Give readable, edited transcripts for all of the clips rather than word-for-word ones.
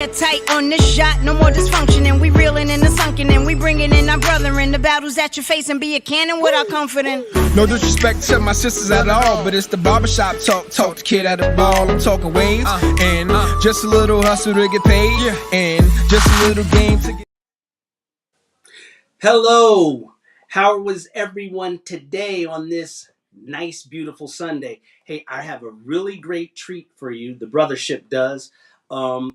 Tight on this shot, no more dysfunctioning. We reeling in the sunken and we bringing in our brother in the battles that you face and be a cannon with our confidence. No disrespect to my sisters at all, but it's the barbershop talk. Talk the kid at the ball. I'm talking waves and just a little hustle to get paid and just a little game to get. Hello, how was everyone today on this nice, beautiful Sunday? Hey, I have a really great treat for you. The Brothaship does.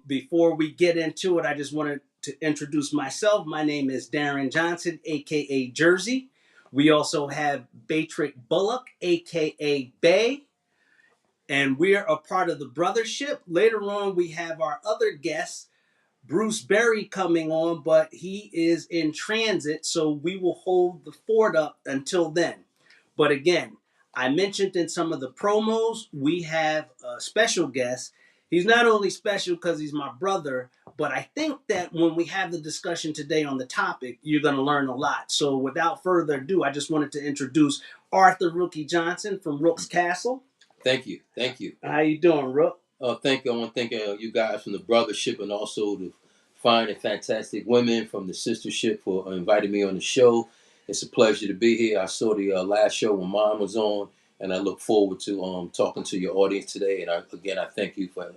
Before we get into it, I just wanted to introduce myself. My name is Darren Johnson, aka Jersey. We also have Baytrick Bullock, aka Bay, and we're a part of the Brothaship. Later on, we have our other guests, Bruce Berry, coming on, but he is in transit, so we will hold the fort up until then. But again, I mentioned in some of the promos, we have a special guest. He's not only special because he's my brother, but I think that when we have the discussion today on the topic, you're going to learn a lot. So without further ado, I just wanted to introduce Arthur Rookie Johnson from Rook's Castle. Thank you. Thank you. How you doing, Rook? Thank you. I want to thank you guys from the Brothaship and also the fine and fantastic women from the Sistaship for inviting me on the show. It's a pleasure to be here. I saw the last show when Mom was on, and I look forward to talking to your audience today. And I thank you for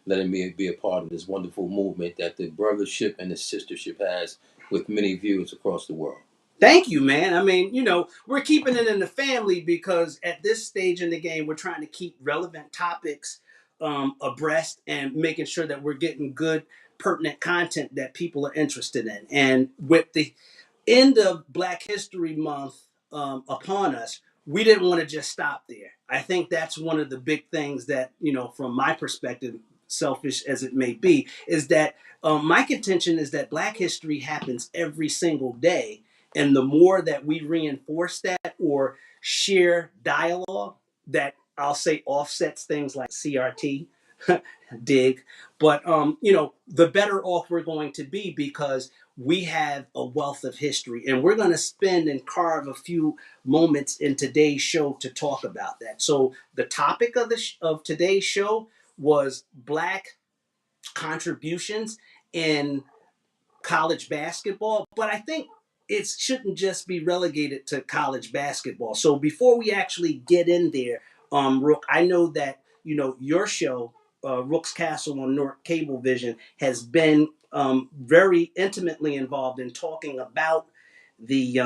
letting me be a part of this wonderful movement that the Brothaship and the Sistaship has with many viewers across the world. Thank you, man. I mean, we're keeping it in the family because at this stage in the game, we're trying to keep relevant topics abreast and making sure that we're getting good, pertinent content that people are interested in. And with the end of Black History Month upon us, we didn't want to just stop there. I think that's one of the big things that, from my perspective, selfish as it may be, is that my contention is that Black history happens every single day. And the more that we reinforce that or share dialogue that I'll say offsets things like CRT, dig, but the better off we're going to be because we have a wealth of history, and we're going to spend and carve a few moments in today's show to talk about that. So the topic of today's show was Black contributions in college basketball, but I think it shouldn't just be relegated to college basketball. So before we actually get in there, Rook, I know that your show, Rook's Castle on North Cablevision, has been very intimately involved in talking about the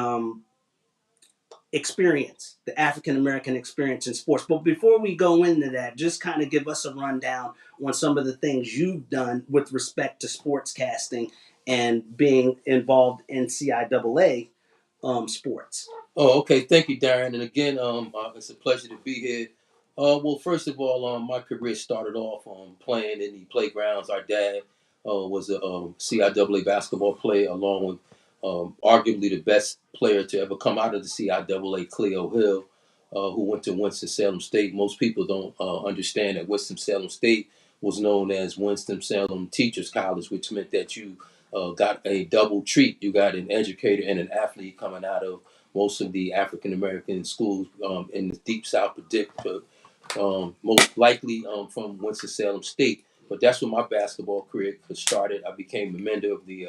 experience, the African American experience in sports. But before we go into that, just kind of give us a rundown on some of the things you've done with respect to sportscasting and being involved in CIAA sports. Oh, okay. Thank you, Darren. And again, it's a pleasure to be here. Well, first of all, my career started off playing in the playgrounds. Our dad was a CIAA basketball player, along with arguably the best player to ever come out of the CIAA, Cleo Hills, who went to Winston-Salem State. Most people don't understand that Winston-Salem State was known as Winston-Salem Teachers College, which meant that you got a double treat. You got an educator and an athlete coming out of most of the African American schools in the Deep South, most likely from Winston-Salem State. But that's when my basketball career started. I became a member of the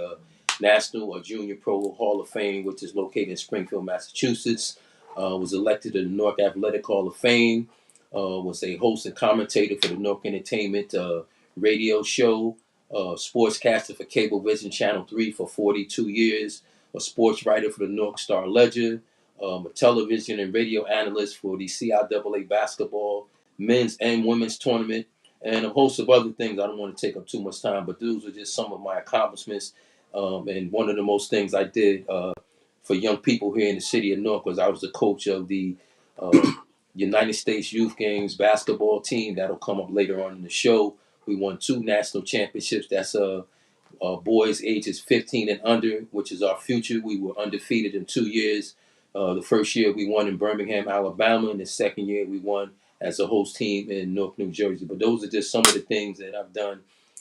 National or Junior Pro Hall of Fame, which is located in Springfield, Massachusetts. Was elected to the Newark Athletic Hall of Fame. Was a host and commentator for the Newark Entertainment radio show. Sportscaster for Cablevision Channel 3 for 42 years. A sports writer for the Newark Star Ledger. A television and radio analyst for the CIAA basketball men's and women's tournament, and a host of other things. I don't want to take up too much time, but those are just some of my accomplishments. And one of the most things I did for young people here in the city of Newark was I was the coach of the United States Youth Games basketball team. That'll come up later on in the show. We won 2 national championships. That's boys ages 15 and under, which is our future. We were undefeated in 2 years. The first year we won in Birmingham, Alabama, and the second year we won as a host team in Newark, New Jersey. But those are just some of the things that I've done,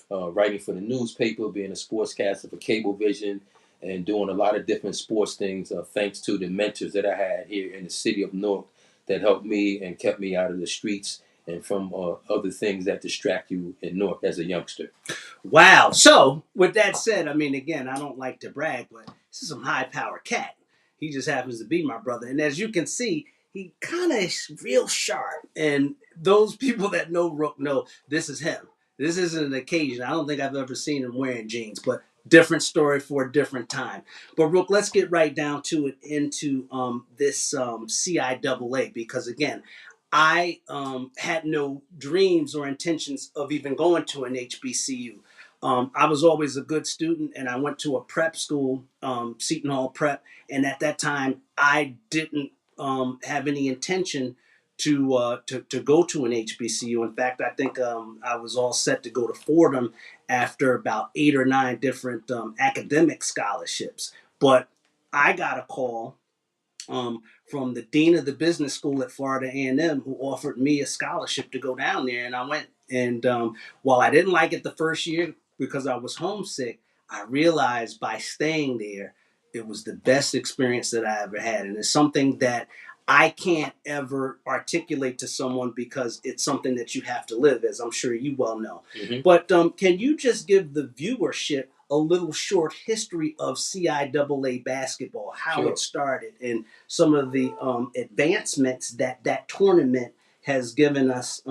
writing for the newspaper, being a sportscaster for Cablevision, and doing a lot of different sports things, thanks to the mentors that I had here in the city of Newark that helped me and kept me out of the streets and from other things that distract you in North as a youngster. Wow. So, with that said, I mean, again, I don't like to brag, but this is some high power cat. He just happens to be my brother. And as you can see, he kind of is real sharp. And those people that know Rook know this is him. This isn't an occasion. I don't think I've ever seen him wearing jeans, but different story for a different time. But Rook, let's get right down to it into this CIAA, because again, I had no dreams or intentions of even going to an HBCU. I was always a good student, and I went to a prep school, Seton Hall Prep, and at that time, I didn't have any intention to go to an HBCU. In fact, I think I was all set to go to Fordham after about 8 or 9 different academic scholarships. But I got a call from the dean of the business school at Florida A&M, who offered me a scholarship to go down there, and I went. And while I didn't like it the first year because I was homesick, I realized by staying there, it was the best experience that I ever had, and it's something that I can't ever articulate to someone because it's something that you have to live, as I'm sure you well know. Mm-hmm. But can you just give the viewership a little short history of CIAA basketball, how Sure. it started, and some of the advancements that that tournament has given us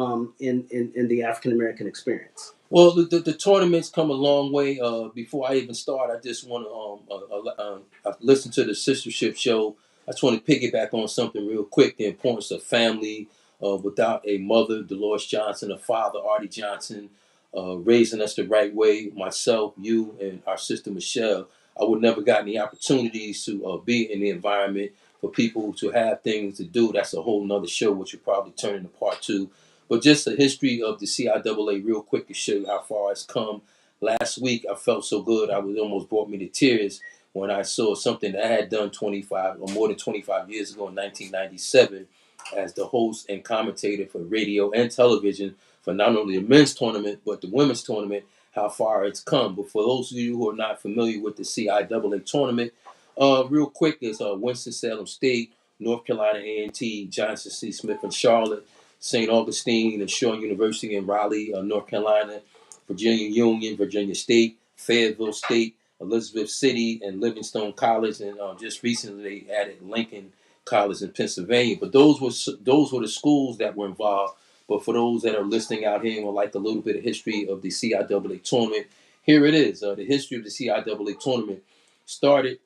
in the African American experience? Well, the tournaments come a long way. Before I even start, I just want to listen to the Sistaship show. I just want to piggyback on something real quick: the importance of family. Without a mother, Dolores Johnson, a father, Artie Johnson, raising us the right way, myself, you, and our sister Michelle, I would never gotten the opportunities to be in the environment for people to have things to do. That's a whole nother show, which will probably turn into part 2. But just the history of the CIAA real quick to show you how far it's come. Last week, I felt so good. It almost brought me to tears when I saw something that I had done 25 or more than 25 years ago in 1997 as the host and commentator for radio and television for not only the men's tournament, but the women's tournament, how far it's come. But for those of you who are not familiar with the CIAA tournament, real quick is Winston-Salem State, North Carolina A&T, Johnson C. Smith and Charlotte, St. Augustine and Shaw University in Raleigh, North Carolina, Virginia Union, Virginia State, Fayetteville State, Elizabeth City, and Livingstone College, and just recently they added Lincoln College in Pennsylvania. But those were the schools that were involved. But for those that are listening out here and would like a little bit of history of the CIAA tournament, here it is. The history of the CIAA tournament started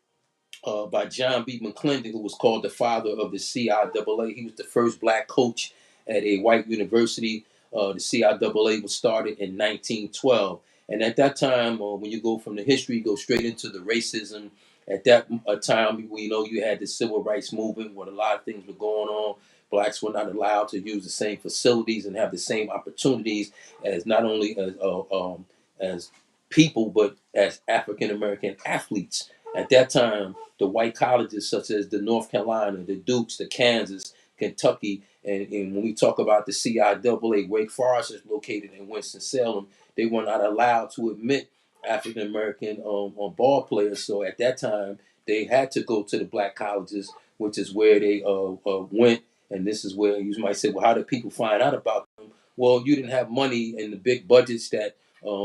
by John B. McClendon, who was called the father of the CIAA. He was the first black coach at a white university. The CIAA was started in 1912. And at that time, when you go from the history, you go straight into the racism. At that time, we know you had the civil rights movement where a lot of things were going on. Blacks were not allowed to use the same facilities and have the same opportunities as not only as people, but as African American athletes. At that time, the white colleges such as the North Carolina, the Dukes, the Kansas, Kentucky, and when we talk about the CIAA, Wake Forest is located in Winston-Salem. They were not allowed to admit African American ball players. So at that time, they had to go to the black colleges, which is where they went. And this is where you might say, well, how did people find out about them? Well, you didn't have money in the big budgets that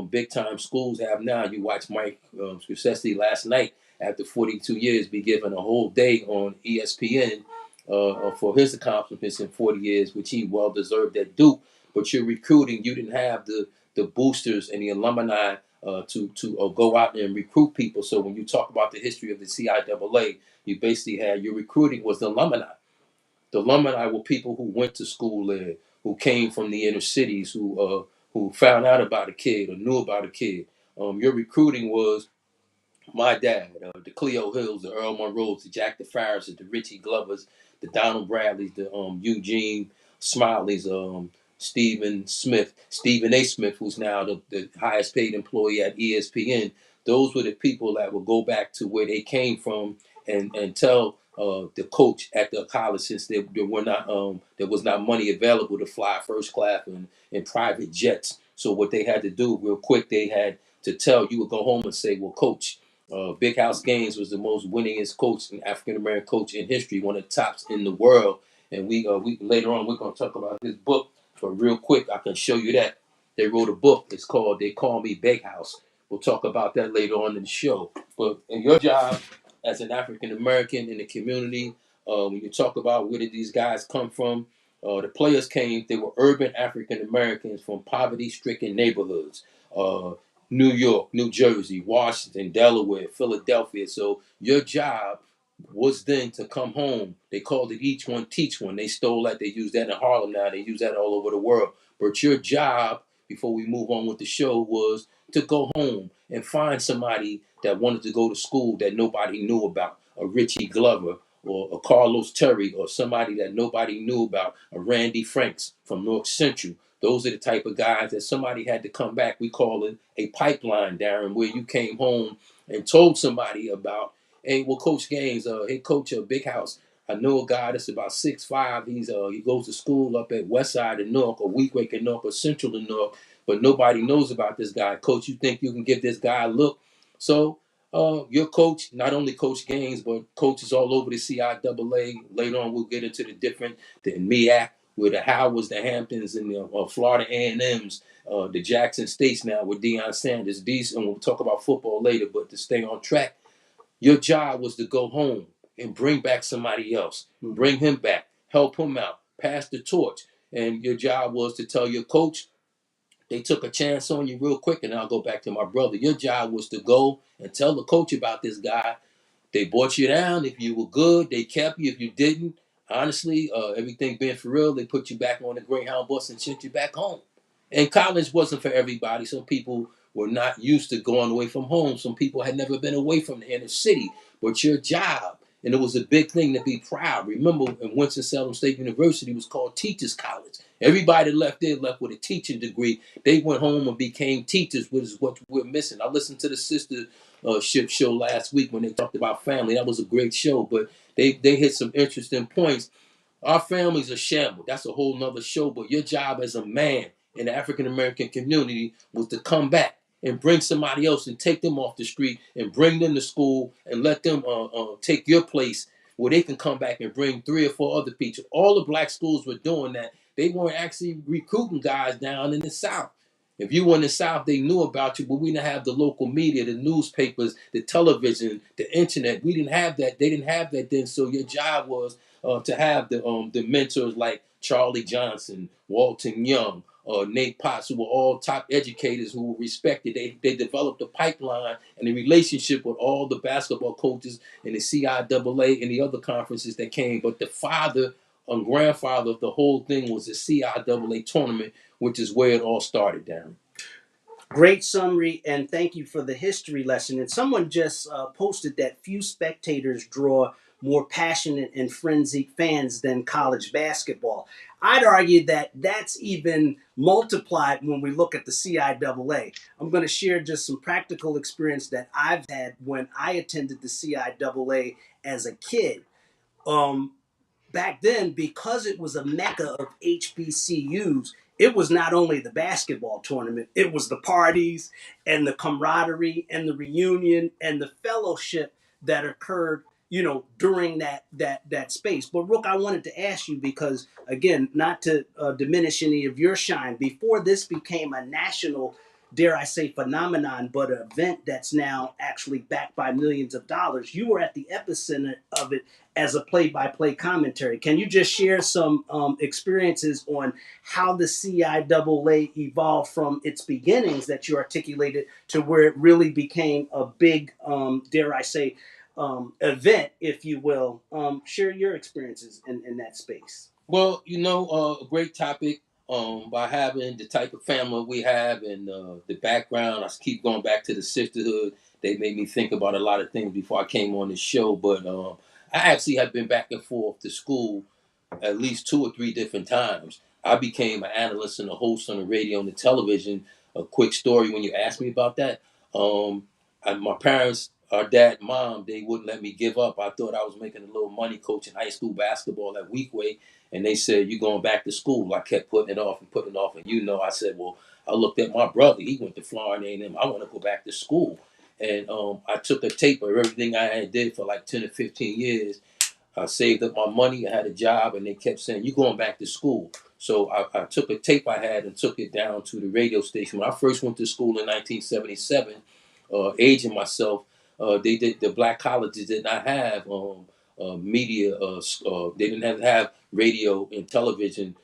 big time schools have now. You watched Mike Krzyzewski last night after 42 years be given a whole day on ESPN for his accomplishments in 40 years, which he well deserved at Duke. But you're recruiting, you didn't have the boosters and the alumni to go out and recruit people. So when you talk about the history of the CIAA, you basically had your recruiting was the alumni. The alumni were people who went to school there, who came from the inner cities, who found out about a kid or knew about a kid. Your recruiting was my dad, the Cleo Hills, the Earl Monroes, the Jack DeFarrises, the Richie Glovers, the Donald Bradleys, the Eugene Smileys, Stephen A. Smith, who's now the highest paid employee at ESPN. Those were the people that would go back to where they came from and tell the coach at the college, since there was not money available to fly first class and private jets. So what they had to do real quick, they had to tell you would go home and say, well, coach, Big House Gaines was the most winningest coach, an African American coach in history, one of the tops in the world. And we later on we're going to talk about his book for real quick, I can show you that. They wrote a book. It's called They Call Me Bakehouse. We'll talk about that later on in the show. But in your job as an African American in the community, when you talk about where did these guys come from, the players came, they were urban African Americans from poverty-stricken neighborhoods. New York, New Jersey, Washington, Delaware, Philadelphia. So your job was then to come home. They called it each one teach one. They stole that. They use that in Harlem now. They use that all over the world. But your job, before we move on with the show, was to go home and find somebody that wanted to go to school that nobody knew about. A Richie Glover or a Carlos Terry or somebody that nobody knew about. A Randy Franks from North Central. Those are the type of guys that somebody had to come back. We call it a pipeline, Darren, where you came home and told somebody about, hey, well, Coach Gaines, hey, Coach Big House, I know a guy that's about 6'5". He goes to school up at West Side of Newark or Weequahic in Newark or Central in Newark, but nobody knows about this guy. Coach, you think you can give this guy a look? So your coach, not only Coach Gaines, but coaches all over the CIAA. Later on, we'll get into the MEAC, where the Howards, the Hamptons, and the Florida A&Ms, the Jackson States now with Deion Sanders. And we'll talk about football later, but to stay on track, your job was to go home and bring back somebody else, bring him back, help him out, pass the torch. And your job was to tell your coach, they took a chance on you real quick, and I'll go back to my brother. Your job was to go and tell the coach about this guy. They brought you down. If you were good, they kept you. If you didn't, honestly, everything being for real, they put you back on the Greyhound bus and sent you back home. And college wasn't for everybody. Some people were not used to going away from home. Some people had never been away from the inner city. But your job, and it was a big thing to be proud. Remember, in Winston-Salem State University was called Teachers College. Everybody that left there left with a teaching degree. They went home and became teachers, which is what we're missing. I listened to the Sistaship show last week when they talked about family. That was a great show, but they hit some interesting points. Our families are shambled. That's a whole nother show. But your job as a man in the African American community was to come back and bring somebody else and take them off the street and bring them to school and let them take your place where they can come back and bring 3 or 4 other people. All the black schools were doing that. They weren't actually recruiting guys down in the South. If you were in the South, they knew about you, but we didn't have the local media, the newspapers, the television, the internet. We didn't have that. They didn't have that then. So your job was to have the mentors like Charlie Johnson, Walton Young, Nate Potts, who were all top educators who were respected. They developed a pipeline and a relationship with all the basketball coaches in the CIAA and the other conferences that came. But the father and grandfather of the whole thing was the CIAA tournament, which is where it all started, Darren. Great summary, and thank you for the history lesson. And someone just posted that few spectators draw more passionate and frenzied fans than college basketball. I'd argue that that's even multiplied when we look at the CIAA. I'm going to share just some practical experience that I've had when I attended the CIAA as a kid. Back then, because it was a mecca of HBCUs, it was not only the basketball tournament, it was the parties and the camaraderie and the reunion and the fellowship that occurred, during that space. But Rook, I wanted to ask you because, again, not to diminish any of your shine, before this became a national, dare I say, phenomenon, but an event that's now actually backed by millions of dollars, you were at the epicenter of it as a play-by-play commentary. Can you just share some experiences on how the CIAA evolved from its beginnings that you articulated to where it really became a big, dare I say, event, if you will? Share your experiences in that space. Well, a great topic. By having the type of family we have and the background, I keep going back to the sisterhood. They made me think about a lot of things before I came on this show. But I actually have been back and forth to school at least 2 or 3 different times. I became an analyst and a host on the radio and the television. A quick story when you asked me about that. My parents, our dad and mom, they wouldn't let me give up. I thought I was making a little money coaching high school basketball at Weequahic. And they said, "You going back to school?" I kept putting it off and putting it off. And I said, well, I looked at my brother. He went to Florida A&M. I want to go back to school. And I took a tape of everything I had did for like 10 or 15 years. I saved up my money. I had a job. And they kept saying, "You going back to school?" So I took a tape I had and took it down to the radio station. When I first went to school in 1977, aging myself, the black colleges did not have media. They didn't have radio and television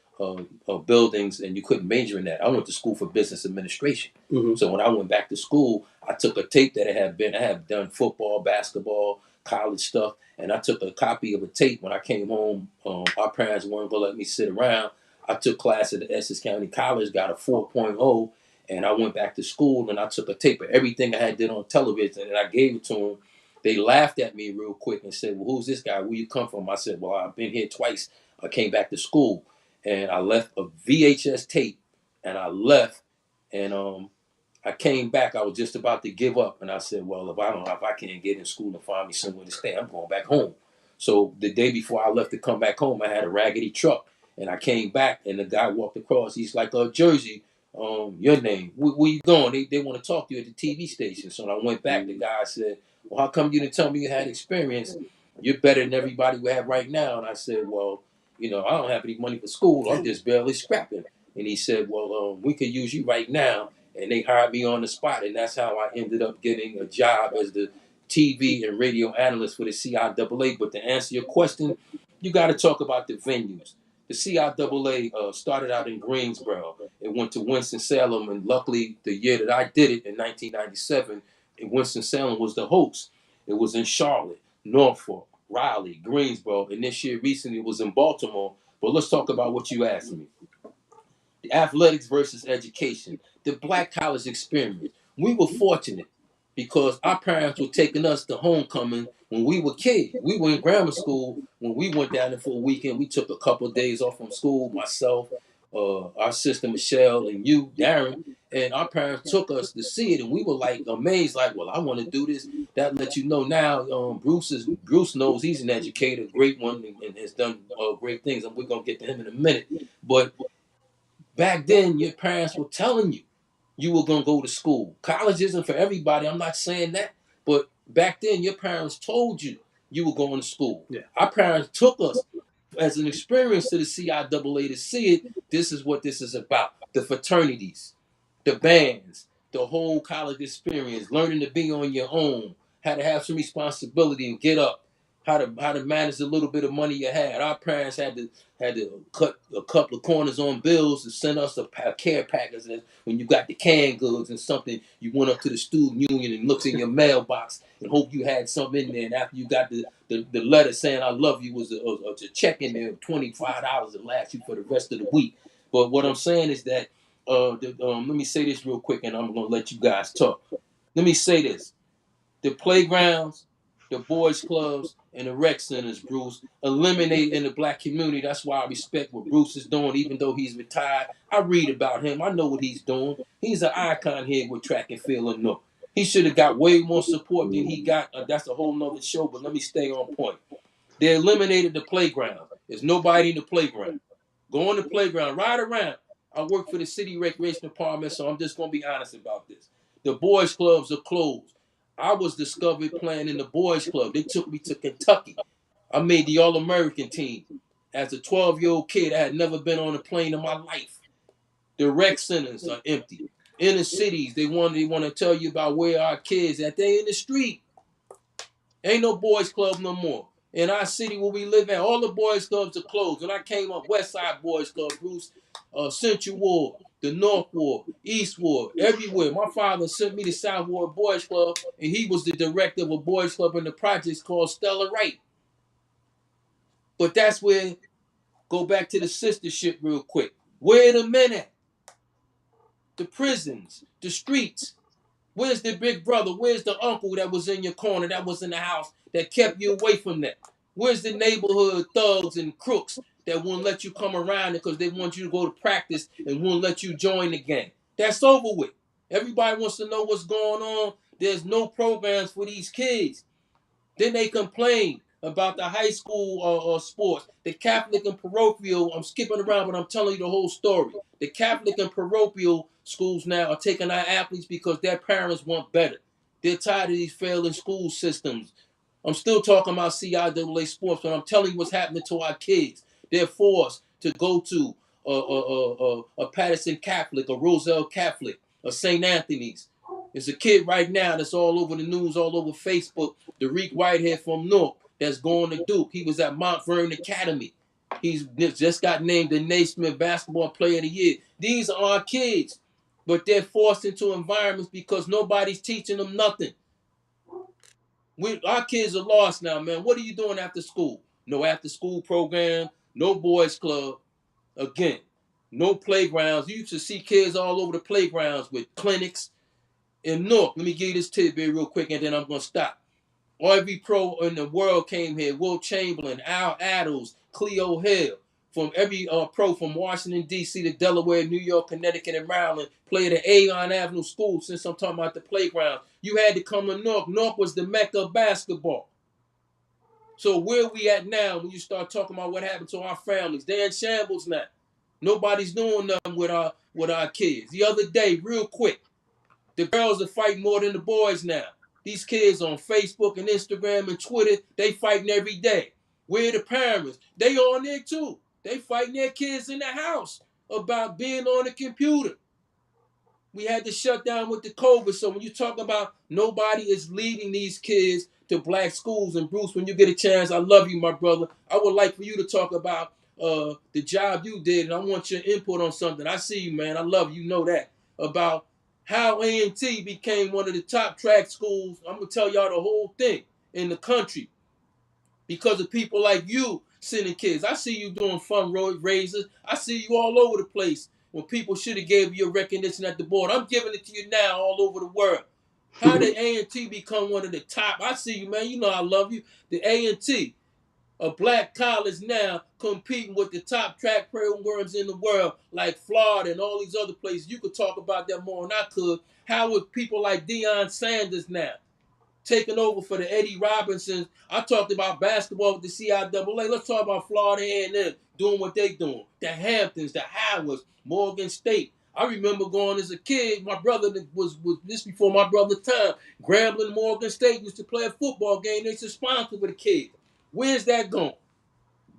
buildings, and you couldn't major in that. I went to school for business administration. Mm-hmm. So when I went back to school, I took a tape that I had done football, basketball, college stuff, and I took a copy of a tape. When I came home, our parents weren't gonna let me sit around. I took class at the Essex County College, got a 4.0, and I went back to school and I took a tape of everything I had did on television and I gave it to them. They laughed at me real quick and said, "Well, who's this guy? Where you come from?" I said, "Well, I've been here twice. I came back to school." And I left a VHS tape and I left, and I came back. I was just about to give up, and I said, "Well, if I can't get in school and find me somewhere to stay, I'm going back home." So the day before I left to come back home, I had a raggedy truck, and I came back, and the guy walked across. He's like, Jersey, your name? Where you going? They want to talk to you at the TV station." So when I went back, the guy said, "Well, how come you didn't tell me you had experience? You're better than everybody we have right now." And I said, "Well, I don't have any money for school. I'm just barely scrapping." And he said, "Well, we could use you right now." And they hired me on the spot, and that's how I ended up getting a job as the TV and radio analyst for the CIAA. But to answer your question, you got to talk about the venues. The CIAA started out in Greensboro. It went to Winston-Salem, and luckily the year that I did it in 1997, Winston-Salem was the host. It was in Charlotte, Norfolk, Raleigh, Greensboro, and this year recently it was in Baltimore. But let's talk about what you asked me. The athletics versus education, the black college experience. We were fortunate because our parents were taking us to homecoming when we were kids. We were in grammar school. When we went down there for a weekend, we took a couple of days off from school, myself, our sister Michelle, and you, Darren, and our parents took us to see it, and we were like amazed, like, "Well, I want to do this." That lets you know now. Bruce knows he's an educator, great one, and has done great things, and we're gonna get to him in a minute. But back then, your parents were telling you were going to go to school. College isn't for everybody. I'm not saying that. But back then, your parents told you were going to school. Yeah. Our parents took us as an experience to the CIAA to see it. This is what this is about. The fraternities, the bands, the whole college experience, learning to be on your own, how to have some responsibility and get up, how to manage the little bit of money you had. Our parents had to cut a couple of corners on bills to send us a care package. And when you got the canned goods and something, you went up to the student union and looked in your mailbox and hope you had something in there. And after you got the letter saying "I love you" was a check in there of $25 to last you for the rest of the week. But what I'm saying is that let me say this real quick, and I'm gonna let you guys talk. Let me say this: the playgrounds, the boys' clubs, and the rec centers, Bruce, eliminated in the black community. That's why I respect what Bruce is doing, even though he's retired. I read about him. I know what he's doing. He's an icon here with track and field and no. He should have got way more support than he got. That's a whole nother show, but let me stay on point. They eliminated the playground. There's nobody in the playground. Go on the playground, ride around. I work for the city recreation department, so I'm just going to be honest about this. The boys' clubs are closed. I was discovered playing in the boys' club. They took me to Kentucky. I made the All-American team. As a 12-year-old kid, I had never been on a plane in my life. The rec centers are empty. Inner cities, they want to tell you about where our kids at. They in the street. Ain't no boys' club no more. In our city where we live at, all the boys' clubs are closed. When I came up, West Side Boys Club, Bruce, Central Ward, the North Ward, East Ward, everywhere. My father sent me to South Ward Boys Club, and he was the director of a boys club in the projects called Stella Wright. But that's where, go back to the Sistaship real quick. Where the men at? The prisons, the streets. Where's the big brother? Where's the uncle that was in your corner, that was in the house, that kept you away from that? Where's the neighborhood thugs and crooks that won't let you come around because they want you to go to practice and won't let you join the gang? That's over with. Everybody wants to know what's going on. There's no programs for these kids. Then they complain about the high school sports. The Catholic and parochial, I'm skipping around, but I'm telling you the whole story. The Catholic and parochial schools now are taking our athletes because their parents want better. They're tired of these failing school systems. I'm still talking about CIAA sports, but I'm telling you what's happening to our kids. They're forced to go to a Patterson Catholic, a Roselle Catholic, a St. Anthony's. There's a kid right now that's all over the news, all over Facebook, Derek Whitehead from North, that's going to Duke. He was at Mount Vernon Academy. He's just got named the Naismith Basketball Player of the Year. These are our kids, but they're forced into environments because nobody's teaching them nothing. Our kids are lost now, man. What are you doing after school? No after school program, no boys club. Again, no playgrounds. You used to see kids all over the playgrounds with clinics. In North, let me give you this tidbit real quick and then I'm going to stop. Every pro in the world came here. Will Chamberlain, Al Addles, Cleo Hills. From every pro from Washington, D.C. to Delaware, New York, Connecticut, and Maryland played at Avon Avenue School. Since I'm talking about the playground, you had to come to North. North was the mecca of basketball. So where we at now when you start talking about what happened to our families? They're in shambles now. Nobody's doing nothing with our kids. The other day, real quick, the girls are fighting more than the boys now. These kids on Facebook and Instagram and Twitter, they fighting every day. Where the parents? They on there too. They fighting their kids in the house about being on the computer. We had to shut down with the COVID. So when you talk about nobody is leading these kids to black schools, and Bruce, when you get a chance, I love you, my brother. I would like for you to talk about the job you did, and I want your input on something. I see you, man. I love you. You know that. About how A&T became one of the top track schools. I'm going to tell y'all the whole thing in the country because of people like you sending kids. I see you doing fundraisers. I see you all over the place when people should have gave you a recognition at the board. I'm giving it to you now all over the world. How did A&T become one of the top? I see you, man. You know I love you. The A&T, a black college now competing with the top track programs in the world like Florida and all these other places. You could talk about that more than I could. How would people like Deion Sanders now taking over for the Eddie Robinsons? I talked about basketball with the CIAA. Let's talk about Florida A&M doing what they doing. The Hamptons, the Howards, Morgan State. I remember going as a kid. My brother was this before my brother's time. Grambling, Morgan State used to play a football game. They used to sponsor for the kids. Where's that going?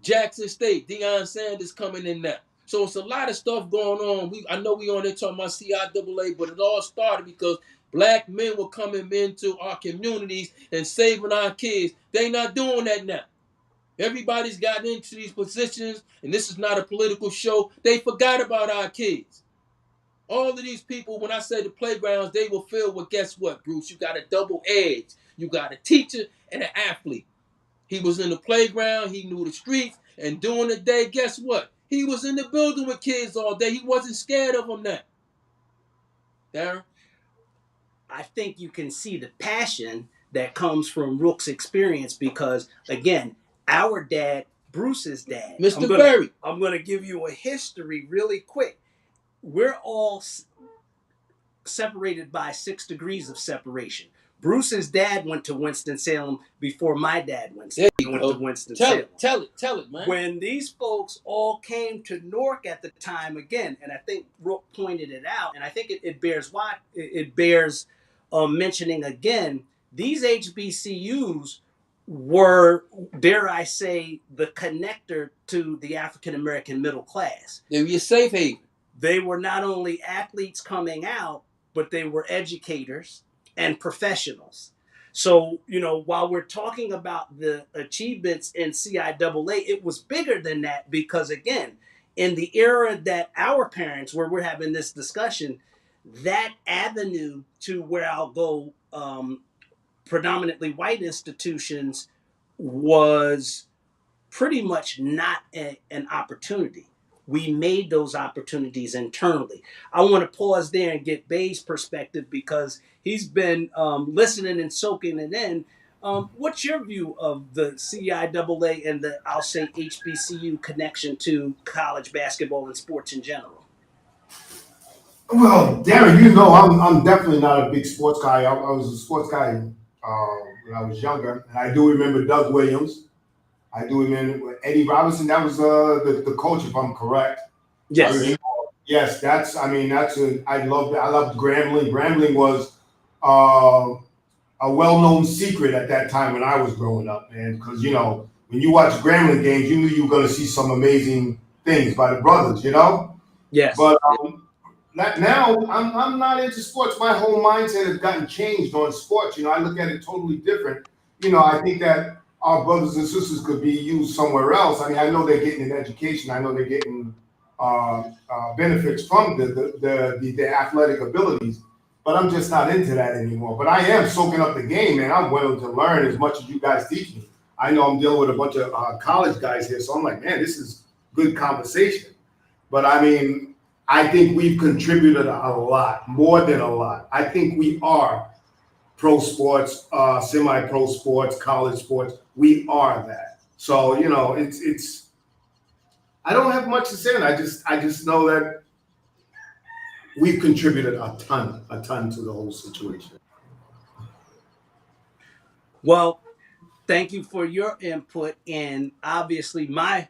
Jackson State, Deion Sanders coming in now. So it's a lot of stuff going on. I know we on there talking about CIAA, but it all started because black men were coming into our communities and saving our kids. They not doing that now. Everybody's gotten into these positions, and this is not a political show. They forgot about our kids. All of these people, when I say the playgrounds, they were filled with, guess what, Bruce? You got a double edge. You got a teacher and an athlete. He was in the playground. He knew the streets. And during the day, guess what? He was in the building with kids all day. He wasn't scared of them now. Darren? I think you can see the passion that comes from Rook's experience because, again, our dad, Bruce's dad. Mr. Berry. I'm going to give you a history really quick. We're all separated by 6 degrees of separation. Bruce's dad went to Winston-Salem before my dad went to Winston-Salem. Tell it, man. When these folks all came to Newark at the time, again, and I think Rook pointed it out, and I think it bears mentioning again, these HBCUs were, dare I say, the connector to the African-American middle class. They were your safe haven. They were not only athletes coming out, but they were educators and professionals. So, while we're talking about the achievements in CIAA, it was bigger than that because, again, in the era that our parents, where we're having this discussion, that avenue to where I'll go, predominantly white institutions, was pretty much not an opportunity. We made those opportunities internally. I want to pause there and get Bay's perspective because he's been listening and soaking it in. What's your view of the CIAA and the, I'll say, HBCU connection to college basketball and sports in general? Well, Darren, I'm definitely not a big sports guy. I was a sports guy when I was younger, and I do remember Doug Williams. I do remember Eddie Robinson. That was the coach, if I'm correct. Yes. Yes, I loved Grambling. Grambling was a well-known secret at that time when I was growing up, man. Because when you watch Grambling games, you knew you were going to see some amazing things by the brothers, you know. Yes. But now I'm not into sports. My whole mindset has gotten changed on sports. You know, I look at it totally different. You know, I think that our brothers and sisters could be used somewhere else. I mean, I know they're getting an education. I know they're getting benefits from the athletic abilities, but I'm just not into that anymore. But I am soaking up the game, man. I'm willing to learn as much as you guys teach me. I know I'm dealing with a bunch of college guys here, so I'm like, man, this is good conversation. But I mean, I think we've contributed a lot, more than a lot. I think we are pro sports, semi-pro sports, college sports. We are that. So, you know, it's. I don't have much to say, and I just know that we've contributed a ton to the whole situation. Well, thank you for your input, and obviously my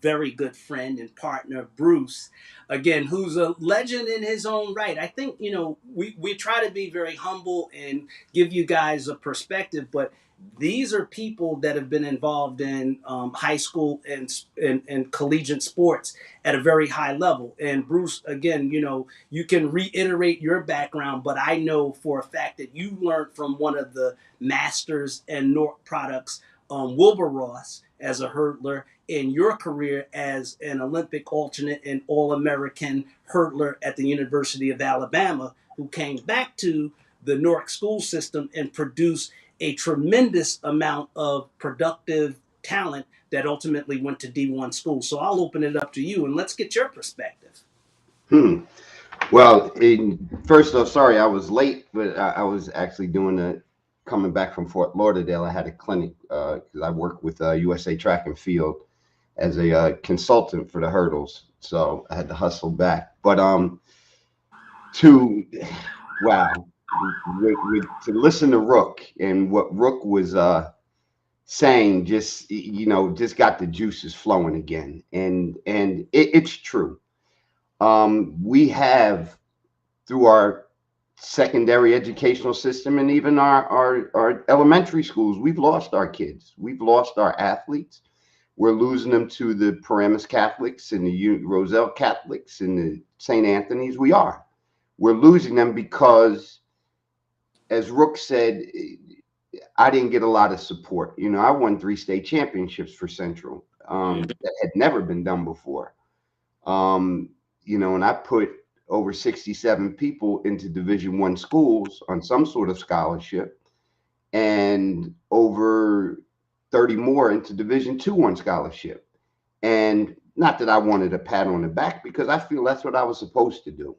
very good friend and partner, Bruce, again, who's a legend in his own right. I think, you know, we try to be very humble and give you guys a perspective, but these are people that have been involved in high school and collegiate sports at a very high level. And Bruce, again, you know, you can reiterate your background, but I know for a fact that you learned from one of the masters and North products, Wilbur Ross, as a hurdler, in your career as an Olympic alternate and All-American hurdler at the University of Alabama, who came back to the Newark school system and produced a tremendous amount of productive talent that ultimately went to D1 school. So I'll open it up to you and let's get your perspective. Well, first off, sorry I was late, but I was actually coming back from Fort Lauderdale. I had a clinic because I work with USA Track and Field as a consultant for the hurdles, so I had to hustle back. But to listen to Rook and what Rook was saying, just got the juices flowing again, and it's true. We have, through our secondary educational system and even our elementary schools, we've lost our kids. We've lost our athletes. We're losing them to the Paramus Catholics and the Roselle Catholics and the St. Anthony's. We're losing them because, as Rook said, I didn't get a lot of support. You know, I won 3 state championships for Central that had never been done before. You know, and I put over 67 people into Division I schools on some sort of scholarship, and over 30 more into Division II on scholarship. And not that I wanted a pat on the back, because I feel that's what I was supposed to do.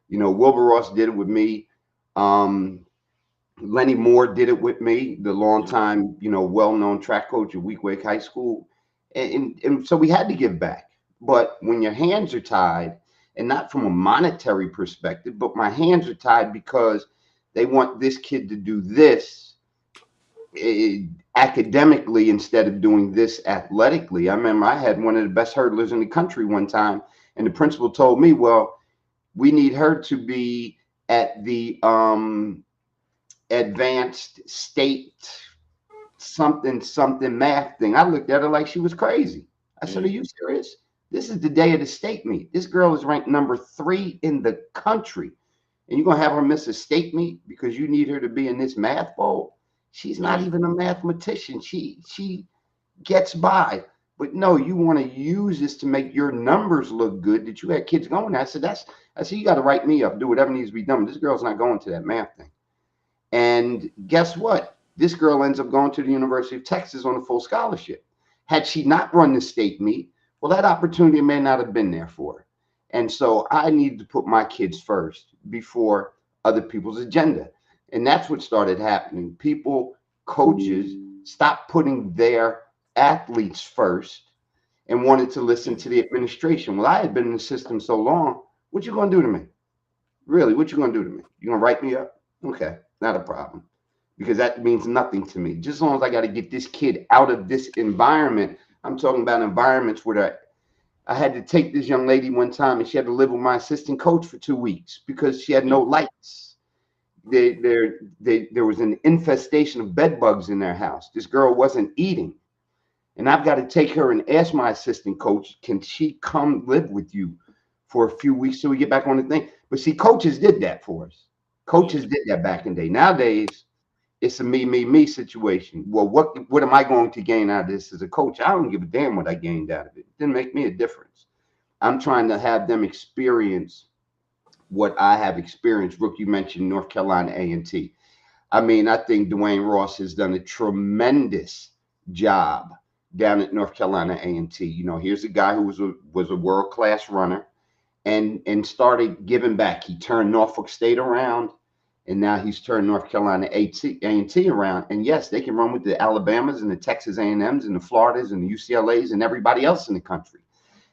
You know, Wilbur Ross did it with me. Lenny Moore did it with me, the longtime, well-known track coach at Weequahic High School. And so we had to give back. But when your hands are tied, and not from a monetary perspective, but my hands are tied because they want this kid to do this academically instead of doing this athletically. I remember I had one of the best hurdlers in the country one time, and the principal told me, well, we need her to be at the advanced state something math thing. I looked at her like she was crazy. I said, are you serious? This is the day of the state meet. This girl is ranked number 3 in the country, and you're going to have her miss a state meet because you need her to be in this math bowl? She's not even a mathematician. She gets by. But no, you want to use this to make your numbers look good, that you had kids going there. I said, you got to write me up, do whatever needs to be done. This girl's not going to that math thing. And guess what? This girl ends up going to the University of Texas on a full scholarship. Had she not run the state meet, well, that opportunity may not have been there for her. And so I need to put my kids first before other people's agenda. And that's what started happening. People, coaches, stopped putting their athletes first and wanted to listen to the administration. Well, I had been in the system so long. What you going to do to me? Really, what you going to do to me? You going to write me up? Okay, not a problem. Because that means nothing to me. Just as long as I got to get this kid out of this environment. I'm talking about environments where I had to take this young lady one time, and she had to live with my assistant coach for 2 weeks because she had no lights. There was an infestation of bed bugs in their house. This girl wasn't eating. And I've got to take her and ask my assistant coach, can she come live with you for a few weeks till we get back on the thing? But see, coaches did that for us. Coaches did that back in the day. Nowadays, it's a me situation. Well, what am I going to gain out of this as a coach? I don't give a damn what I gained out of it. It didn't make me a difference. I'm trying to have them experience what I have experienced. Rook, you mentioned North Carolina A&T. I mean, I think Dwayne Ross has done a tremendous job down at North Carolina A&T. You know, here's a guy who was a world-class runner and started giving back. He turned Norfolk State around, and now he's turned North Carolina A&T around. And yes, they can run with the Alabamas and the Texas A&Ms and the Floridas and the UCLAs and everybody else in the country.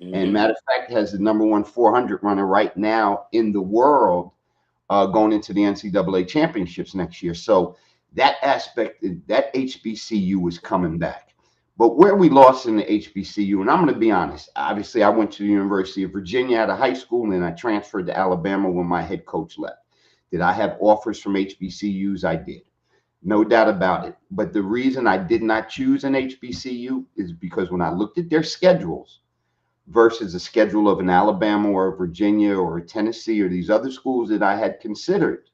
And matter of fact, has the #1 400 runner right now in the world going into the NCAA championships next year. So that aspect, that HBCU is coming back. But where we lost in the HBCU, and I'm going to be honest, obviously I went to the University of Virginia out of high school, and then I transferred to Alabama when my head coach left. Did I have offers from HBCUs? I did. No doubt about it. But the reason I did not choose an HBCU is because when I looked at their schedules versus the schedule of an Alabama or a Virginia or a Tennessee or these other schools that I had considered,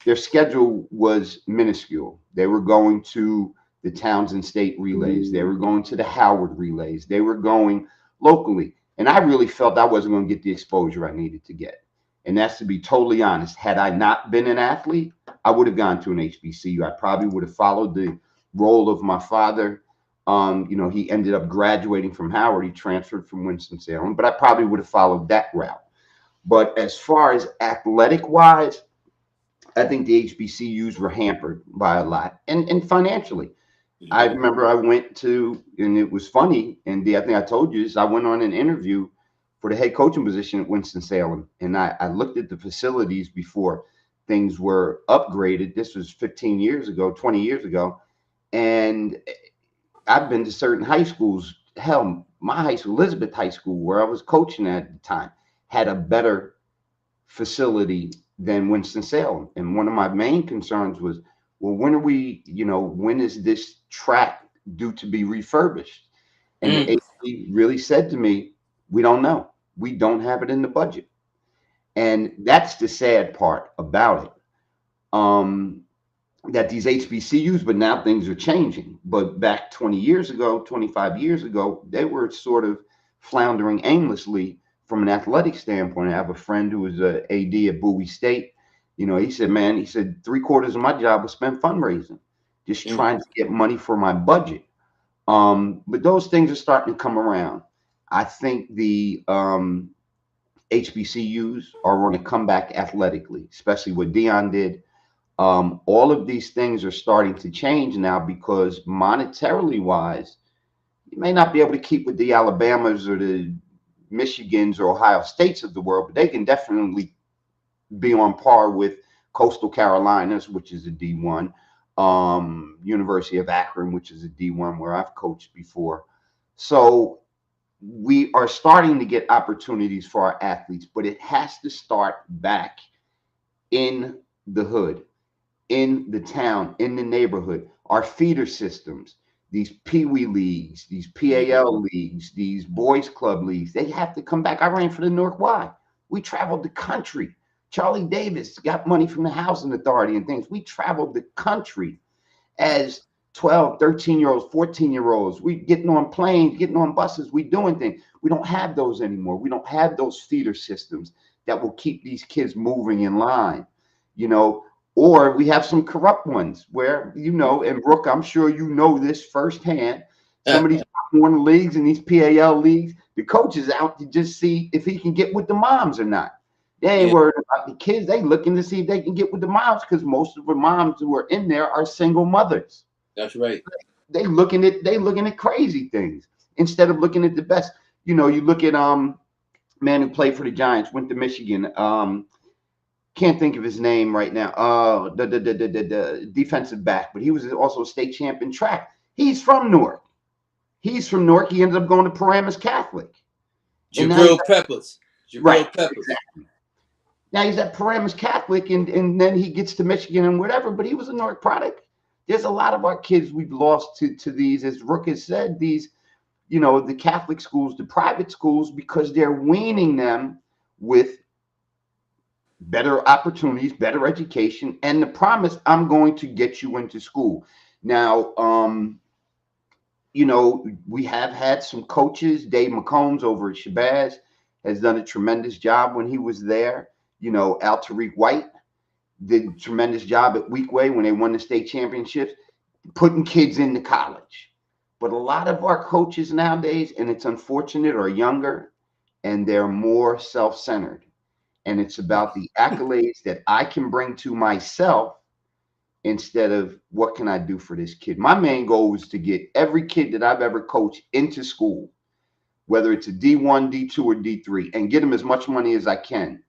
their schedule was minuscule. They were going to the Townsend State relays. They were going to the Howard relays. They were going locally. And I really felt I wasn't going to get the exposure I needed to get. And that's, to be totally honest, had I not been an athlete, I would have gone to an HBCU. I probably would have followed the role of my father. You know, he ended up graduating from Howard. He transferred from Winston-Salem, but I probably would have followed that route. But as far as athletic-wise, I think the HBCUs were hampered by a lot, and financially. I remember I went to, and it was funny, and the other thing I told you is I went on an interview for the head coaching position at Winston-Salem, and I looked at the facilities before things were upgraded. This was 15 years ago, 20 years ago, and I've been to certain high schools. Hell, my high school, Elizabeth High School, where I was coaching at the time, had a better facility than Winston-Salem. And one of my main concerns was, well, when are we, you know, when is this track due to be refurbished? And the AC really said to me, we don't know. We don't have it in the budget. And that's the sad part about it. That these HBCUs, but now things are changing. But back 20 years ago, 25 years ago, they were sort of floundering aimlessly from an athletic standpoint. I have a friend who was an AD at Bowie State. You know, he said, man, he said 3/4 of my job was spent fundraising, just trying to get money for my budget. But those things are starting to come around. I think the HBCUs are going to come back athletically, especially what Deion did. All of these things are starting to change now because monetarily wise, you may not be able to keep with the Alabamas or the Michigans or Ohio States of the world, but they can definitely be on par with Coastal Carolinas, which is a D1, University of Akron, which is a D1 where I've coached before. So we are starting to get opportunities for our athletes, but it has to start back in the hood, in the town, in the neighborhood. Our feeder systems, these Pee-wee leagues, these PAL leagues, these boys club leagues, they have to come back. I ran for the North Y. We traveled the country. Charlie Davis got money from the Housing Authority and things. We traveled the country as 12, 13-year-olds, 14-year-olds. We getting on planes, getting on buses. We doing things. We don't have those anymore. We don't have those feeder systems that will keep these kids moving in line, you know. Or we have some corrupt ones where, you know, and Rook, I'm sure you know this firsthand. Some of these one leagues and these PAL leagues, the coach is out to just see if he can get with the moms or not. They ain't worried about the kids. They looking to see if they can get with the moms because most of the moms who are in there are single mothers. That's right. They looking at crazy things instead of looking at the best. You know, you look at man who played for the Giants, went to Michigan. Can't think of his name right now. The defensive back, but he was also a state champion track. He's from Newark. He ended up going to Paramus Catholic. Jabril Peppers. Right. Exactly. Now he's at Paramus Catholic, and then he gets to Michigan and whatever, but he was a Newark product. There's a lot of our kids we've lost to these, as Rook has said, these the Catholic schools, the private schools, because they're weaning them with better opportunities, better education, and the promise, I'm going to get you into school. Now, we have had some coaches. Dave McCombs over at Shabazz has done a tremendous job when he was there. Al Tariq White did a tremendous job at Weekway when they won the state championships, putting kids into college. But a lot of our coaches nowadays, and it's unfortunate, are younger and they're more self-centered. And it's about the accolades that I can bring to myself instead of what can I do for this kid. My main goal was to get every kid that I've ever coached into school, whether it's a D1, D2, or D3, and get them as much money as I can.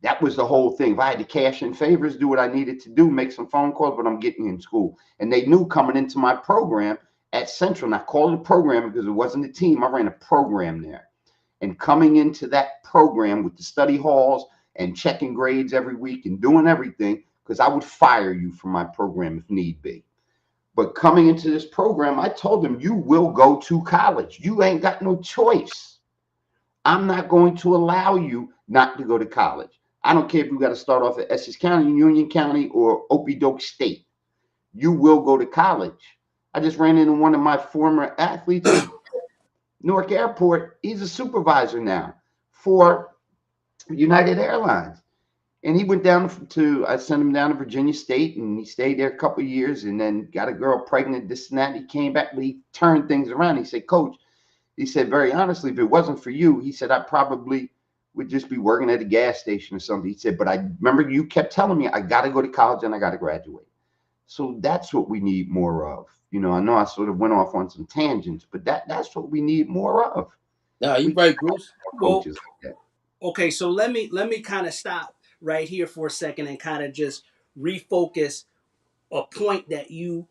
That was the whole thing. If I had to cash in favors, do what I needed to do, make some phone calls, but I'm getting in school. And they knew coming into my program at Central, and I called it a program because it wasn't a team. I ran a program there. And coming into that program with the study halls and checking grades every week and doing everything, because I would fire you from my program if need be. But coming into this program, I told them, you will go to college. You ain't got no choice. I'm not going to allow you not to go to college. I don't care if you got to start off at Essex County, Union County, or Opie-Doke State. You will go to college. I just ran into one of my former athletes at Newark Airport. He's a supervisor now for United Airlines. And he went down I sent him down to Virginia State, and he stayed there a couple of years and then got a girl pregnant, this and that. He came back, but he turned things around. He said, Coach, he said, very honestly, if it wasn't for you, he said, I probably would just be working at a gas station or something. He said, but I remember you kept telling me I got to go to college and I got to graduate. So that's what we need more of. I know I sort of went off on some tangents, but that's what we need more of. No, you're right, Bruce. Coaches like that. Okay, so let me kind of stop right here for a second and kind of just refocus a point that you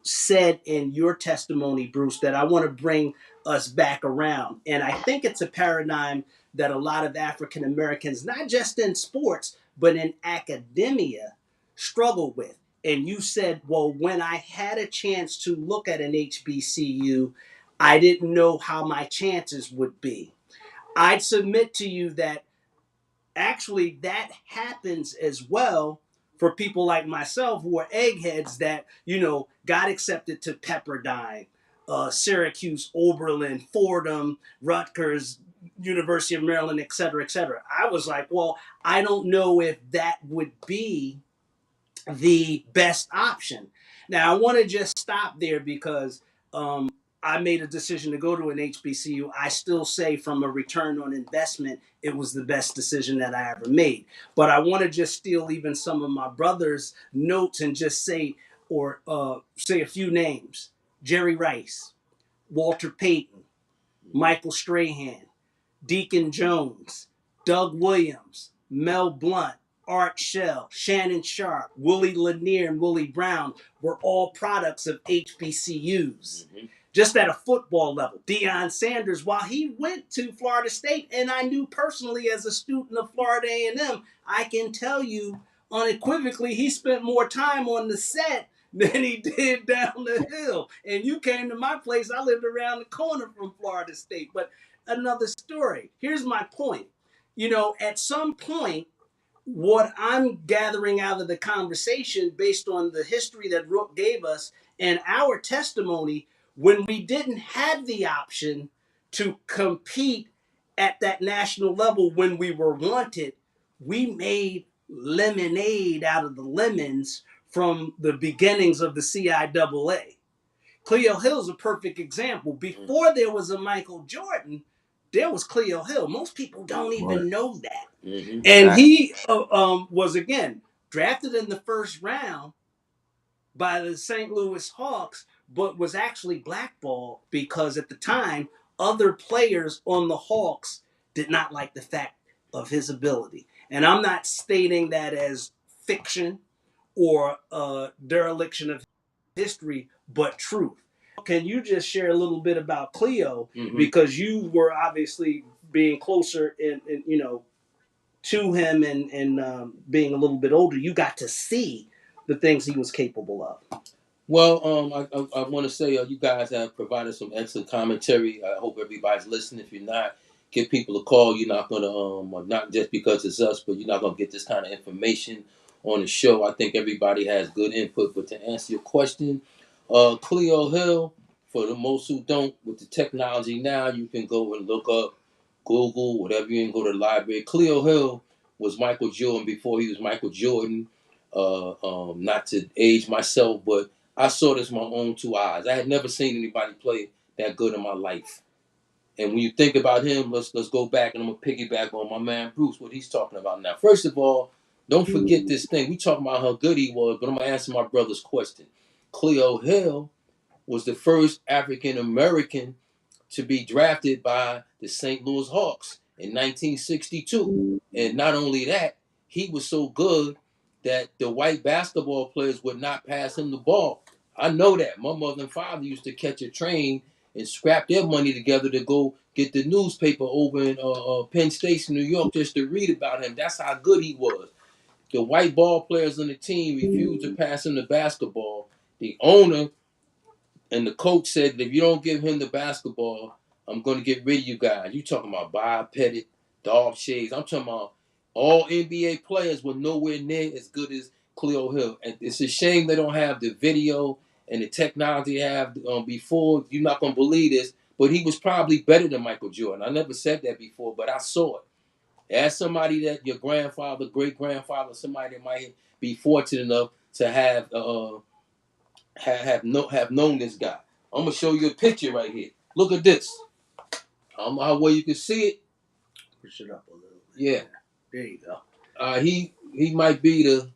said in your testimony, Bruce, that I want to bring us back around. And I think it's a paradigm that a lot of African Americans, not just in sports, but in academia, struggle with. And you said, well, when I had a chance to look at an HBCU, I didn't know how my chances would be. I'd submit to you that actually that happens as well for people like myself who are eggheads that, got accepted to Pepperdine, Syracuse, Oberlin, Fordham, Rutgers, University of Maryland, et cetera, et cetera. I was like, well, I don't know if that would be the best option. Now, I want to just stop there because I made a decision to go to an HBCU. I still say from a return on investment, it was the best decision that I ever made. But I want to just steal even some of my brother's notes and just say a few names. Jerry Rice, Walter Payton, Michael Strahan, Deacon Jones, Doug Williams, Mel Blount, Art Shell, Shannon Sharp, Willie Lanier, and Willie Brown were all products of HBCUs. Mm-hmm. Just at a football level. Deion Sanders, while he went to Florida State, and I knew personally as a student of Florida A&M, I can tell you unequivocally he spent more time on the set than he did down the hill. And you came to my place, I lived around the corner from Florida State. But another story. Here's my point. At some point, what I'm gathering out of the conversation based on the history that Rook gave us and our testimony, when we didn't have the option to compete at that national level when we were wanted, we made lemonade out of the lemons from the beginnings of the CIAA. Cleo Hills is a perfect example. Before there was a Michael Jordan, there was Cleo Hill. Most people don't even know that. Mm-hmm. And he was, again, drafted in the first round by the St. Louis Hawks, but was actually blackballed because at the time, other players on the Hawks did not like the fact of his ability. And I'm not stating that as fiction or dereliction of history, but truth. Can you just share a little bit about Cleo? Mm-hmm. Because you were obviously being closer to him and being a little bit older. You got to see the things he was capable of. Well, I want to say you guys have provided some excellent commentary. I hope everybody's listening. If you're not, give people a call. You're not going to, not just because it's us, but you're not going to get this kind of information on the show. I think everybody has good input. But to answer your question, Cleo Hill, for the most who don't, with the technology now, you can go and look up Google, whatever, you can go to the library. Cleo Hill was Michael Jordan before he was Michael Jordan. Not to age myself, but I saw this with my own two eyes. I had never seen anybody play that good in my life. And when you think about him, let's go back, and I'm gonna piggyback on my man Bruce, what he's talking about now. First of all, don't forget this thing. We talking about how good he was, but I'm gonna answer my brother's question. Cleo Hill was the first African American to be drafted by the St. Louis Hawks in 1962. And not only that, he was so good that the white basketball players would not pass him the ball. I know that. My mother and father used to catch a train and scrap their money together to go get the newspaper over in Penn Station, New York, just to read about him. That's how good he was. The white ball players on the team refused to pass him the basketball. The owner and the coach said that if you don't give him the basketball, I'm going to get rid of you guys. You talking about Bob Pettit, Dog Shades. I'm talking about all NBA players were nowhere near as good as Cleo Hill. And it's a shame they don't have the video and the technology they have before. You're not going to believe this, but he was probably better than Michael Jordan. I never said that before, but I saw it. As somebody that your grandfather, great-grandfather, somebody that might be fortunate enough to have known this guy. I'm gonna show you a picture right here. Look at this. I don't know how well you can see it. Push it up a little bit. Yeah. There you go. He might be the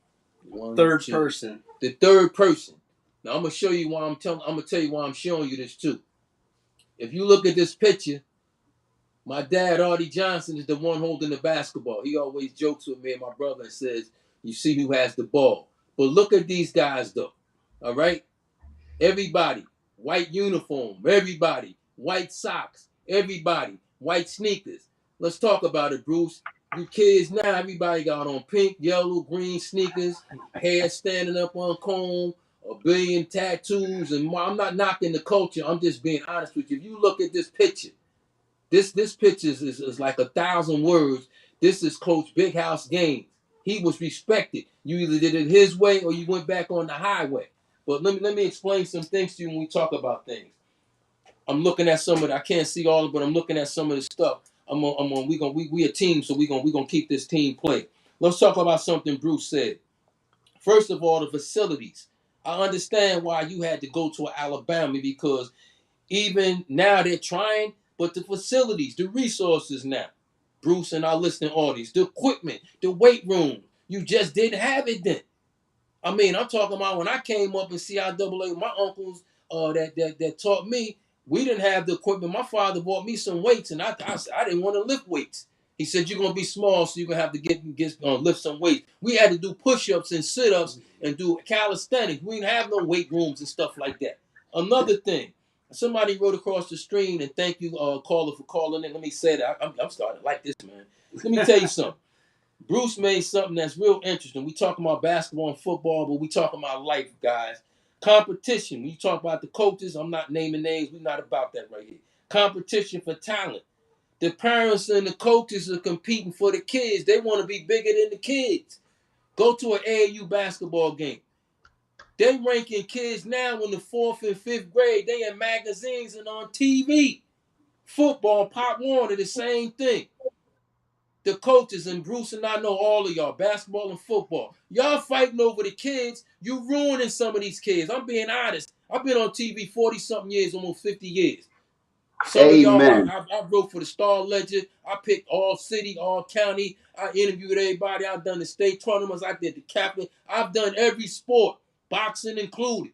third person. The third person. Now I'm gonna show you why I'm gonna tell you why I'm showing you this too. If you look at this picture, my dad, Artie Johnson, is the one holding the basketball. He always jokes with me and my brother and says, "You see who has the ball." But look at these guys though. All right? Everybody, white uniform. Everybody, white socks. Everybody, white sneakers. Let's talk about it, Bruce. You kids now, everybody got on pink, yellow, green sneakers, hair standing up on comb, a billion tattoos, and more. I'm not knocking the culture. I'm just being honest with you. If you look at this picture, this picture is like 1,000 words. This is Coach Big House Gaines. He was respected. You either did it his way or you went back on the highway. But let me explain some things to you when we talk about things. I'm looking at some of it. I can't see all of it, but I'm looking at some of the stuff. We a team, so we gonna keep this team play. Let's talk about something Bruce said. First of all, the facilities. I understand why you had to go to Alabama because even now they're trying, but the facilities, the resources now, Bruce and our listening audience, the equipment, the weight room, you just didn't have it then. I mean, I'm talking about when I came up in CIAA, my uncles that taught me, we didn't have the equipment. My father bought me some weights, and I didn't want to lift weights. He said, you're going to be small, so you're going to have to lift some weights. We had to do push-ups and sit-ups and do calisthenics. We didn't have no weight rooms and stuff like that. Another thing, somebody wrote across the screen, and thank you, caller, for calling in. Let me say that. I'm starting to like this, man. Let me tell you something. Bruce made something that's real interesting. We talking about basketball and football, but we talking about life, guys. Competition. When you talk about the coaches, I'm not naming names. We're not about that right here. Competition for talent. The parents and the coaches are competing for the kids. They want to be bigger than the kids. Go to an AAU basketball game. They ranking kids now in the 4th and 5th grade. They in magazines and on TV. Football, Pop Warner, the same thing. The coaches, and Bruce and I know all of y'all, basketball and football. Y'all fighting over the kids. You ruining some of these kids. I'm being honest. I've been on TV 40-something years, almost 50 years. Some of y'all, Amen. I wrote for the Star Ledger. I picked all city, all county. I interviewed everybody. I've done the state tournaments. I did the captain. I've done every sport, boxing included.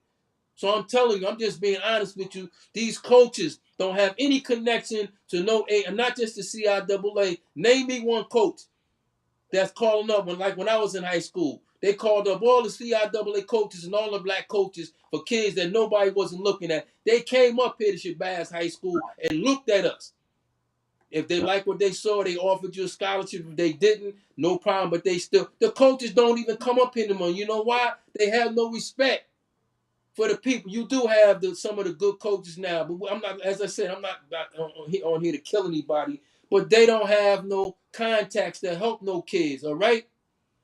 So I'm telling you, I'm just being honest with you. These coaches don't have any connection to no A, and not just the CIAA. Name me one coach that's calling up when I was in high school. They called up all the CIAA coaches and all the black coaches for kids that nobody wasn't looking at. They came up here to Shabazz High School and looked at us. If they like what they saw, they offered you a scholarship. If they didn't, no problem. But the coaches don't even come up here anymore. You know why? They have no respect. for the people. You do have some of the good coaches now, but I'm not, as I said, I'm not on here to kill anybody, but they don't have no contacts that help no kids, all right?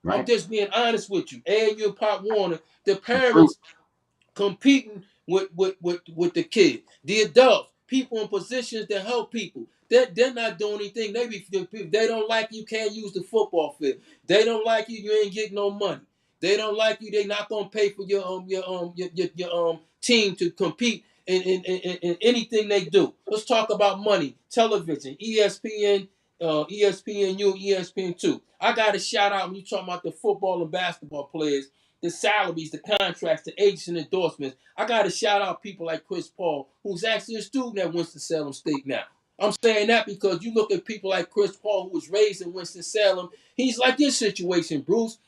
I'm Right. just being honest with you. And you, Pop Warner, the The truth. parents competing with the kid, the adults, people in positions that help people. They're not doing anything. They don't like you, can't use the football field. They don't like you, you ain't getting no money. They don't like you, they not gonna pay for your team to compete in anything they do. Let's talk about money, television, ESPN, ESPNU, ESPN2. I got to shout out when you talking about the football and basketball players, the salaries, the contracts, the agents and endorsements. I got to shout out people like Chris Paul, who's actually a student at Winston-Salem State now. I'm saying that because you look at people like Chris Paul, who was raised in Winston-Salem. He's like this situation, Bruce.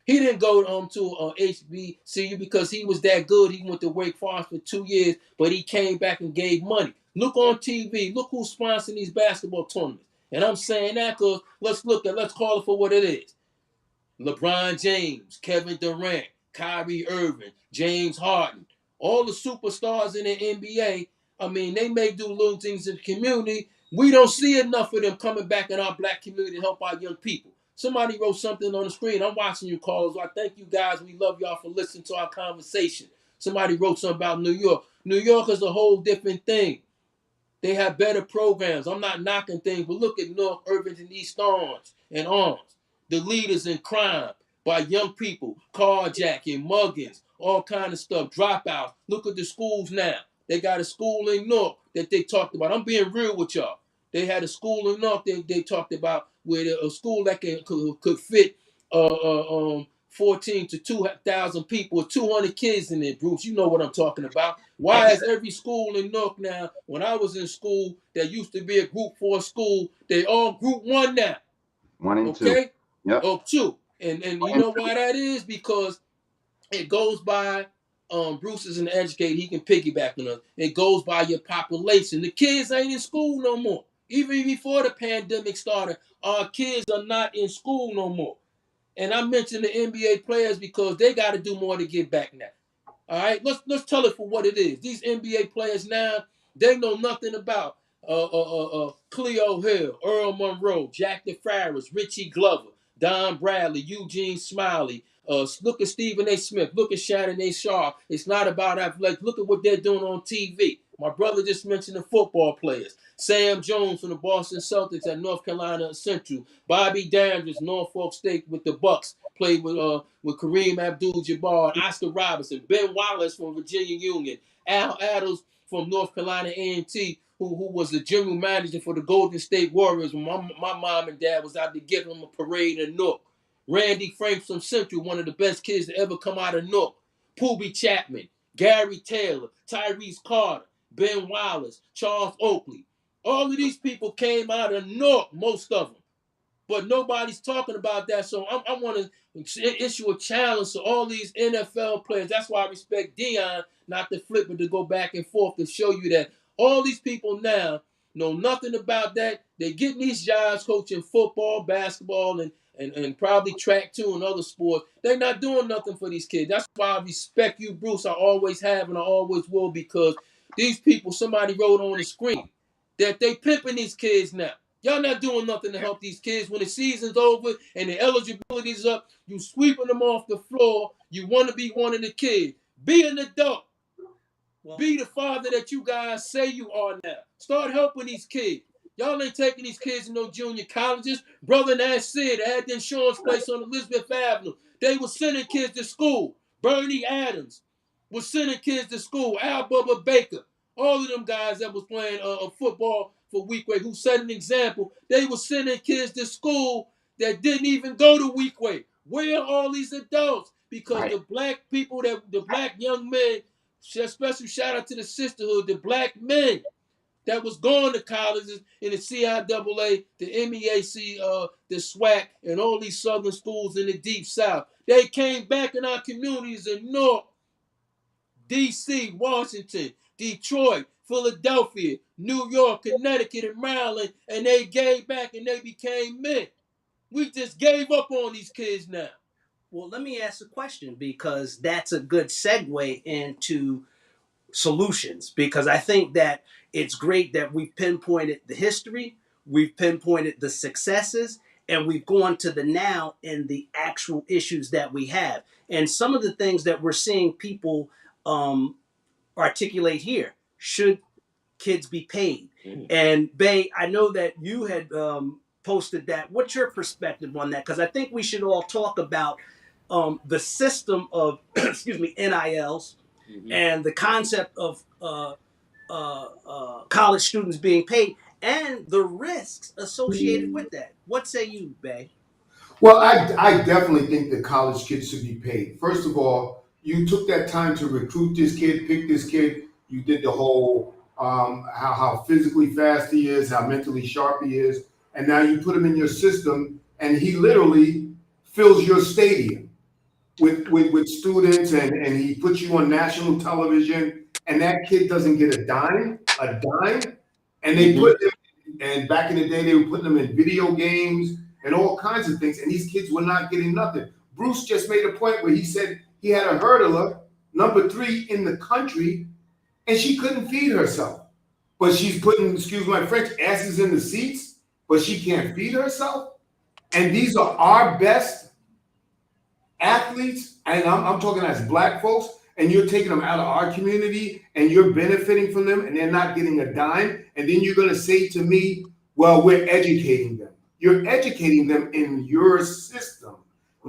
He didn't go to HBCU because he was that good. He went to Wake Forest for 2 years, but he came back and gave money. Look on TV. Look who's sponsoring these basketball tournaments. And I'm saying that because let's call it for what it is. LeBron James, Kevin Durant, Kyrie Irving, James Harden, all the superstars in the NBA. I mean, they may do little things in the community. We don't see enough of them coming back in our black community to help our young people. Somebody wrote something on the screen. I'm watching you, callers. I thank you guys. We love y'all for listening to our conversation. Somebody wrote something about New York. New York is a whole different thing. They have better programs. I'm not knocking things, but look at North Irvington, East Orange, and Orange. The leaders in crime by young people, carjacking, muggings, all kind of stuff, dropouts. Look at the schools now. They got a school in North that they talked about. I'm being real with y'all. They had a school in North they talked about where a school that could fit 14 to 2,000 people with 200 kids in it, Bruce. You know what I'm talking about. Why is every school in North now, when I was in school, there used to be a group 4 school, they all group 1 now. 1 and 2. Okay? Yep. Oh, 2. And you know why that is? Because it goes by, Bruce is an educator, he can piggyback on us. It goes by your population. The kids ain't in school no more. Even before the pandemic started, our kids are not in school no more. And I mentioned the NBA players because they got to do more to get back now. All right, let's tell it for what it is. These NBA players now, they know nothing about Cleo Hill, Earl Monroe, Jack DeFarris, Richie Glover, Don Bradley, Eugene Smiley. Look at Stephen A. Smith. Look at Shannon A. Sharp. It's not about athletics. Look at what they're doing on TV. My brother just mentioned the football players. Sam Jones from the Boston Celtics at North Carolina Central. Bobby Dandridge, Norfolk State with the Bucks. Played with Kareem Abdul-Jabbar, Oscar Robertson, Ben Wallace from Virginia Union, Al Adams from North Carolina A&T, who was the general manager for the Golden State Warriors when my mom and dad was out to give him a parade in Newark. Randy Franks from Central, one of the best kids to ever come out of Newark. Poobie Chapman, Gary Taylor, Tyrese Carter, Ben Wallace, Charles Oakley. All of these people came out of Newark, most of them. But nobody's talking about that. So I want to issue a challenge to all these NFL players. That's why I respect Deion, not to flip it, to go back and forth to show you that all these people now know nothing about that. They're getting these jobs coaching football, basketball, and probably track too and other sports. They're not doing nothing for these kids. That's why I respect you, Bruce. I always have and I always will, because these people, somebody wrote on the screen that they pimping these kids now. Y'all not doing nothing to help these kids. When the season's over and the eligibility's up, you sweeping them off the floor. You want to be one of the kids. Be an adult. Well, be the father that you guys say you are now. Start helping these kids. Y'all ain't taking these kids to no junior colleges. Brother Nash said they had the insurance place on Elizabeth Avenue. They were sending kids to school. Bernie Adams was sending kids to school. Al Bubba Baker. All of them guys that was playing football for Weequahic, who set an example, they were sending kids to school that didn't even go to Weequahic. Where are all these adults? Because the black people, the black young men, special shout out to the sisterhood, the black men that was going to colleges in the CIAA, the MEAC, the SWAC, and all these southern schools in the deep south. They came back in our communities in North, D.C., Washington, Detroit, Philadelphia, New York, Connecticut, and Maryland, and they gave back and they became men. We just gave up on these kids now. Well, let me ask a question because that's a good segue into solutions. Because I think that it's great that we've pinpointed the history, we've pinpointed the successes, and we've gone to the now and the actual issues that we have. And some of the things that we're seeing people articulate here: should kids be paid? And Bay, I know that you had posted that. What's your perspective on that? Because I think we should all talk about the system of excuse me, NILs and the concept of college students being paid and the risks associated with that. What say you, Bay? Well, I definitely think that college kids should be paid. First of all, you took that time to recruit this kid, pick this kid. You did the whole how physically fast he is, how mentally sharp he is, and now you put him in your system, and he literally fills your stadium with students, and he puts you on national television, and that kid doesn't get a dime, and they put him. And back in the day, they were putting them in video games and all kinds of things, and these kids were not getting nothing. Bruce just made a point where he said he had a hurdler, number 3 in the country, and she couldn't feed herself. But she's putting, excuse my French, asses in the seats, but she can't feed herself. And these are our best athletes, and I'm talking as black folks, and you're taking them out of our community, and you're benefiting from them, and they're not getting a dime, and then you're going to say to me, well, we're educating them. You're educating them in your system.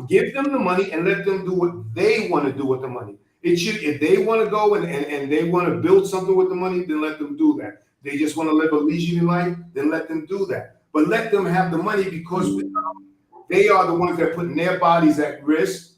Give them the money and let them do what they want to do with the money. It should, if they want to go and they want to build something with the money, then let them do that. They just want to live a leisurely life, then let them do that. But let them have the money because they are the ones that are putting their bodies at risk.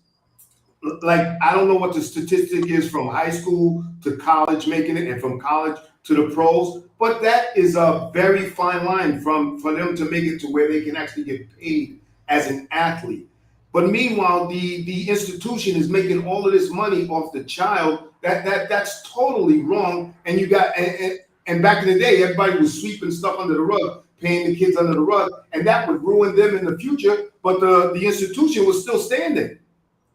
Like, I don't know what the statistic is from high school to college making it, and from college to the pros, but that is a very fine line for them to make it to where they can actually get paid as an athlete. But meanwhile, the institution is making all of this money off the child. That's totally wrong. And you got and back in the day, everybody was sweeping stuff under the rug, paying the kids under the rug, and that would ruin them in the future. But the institution was still standing.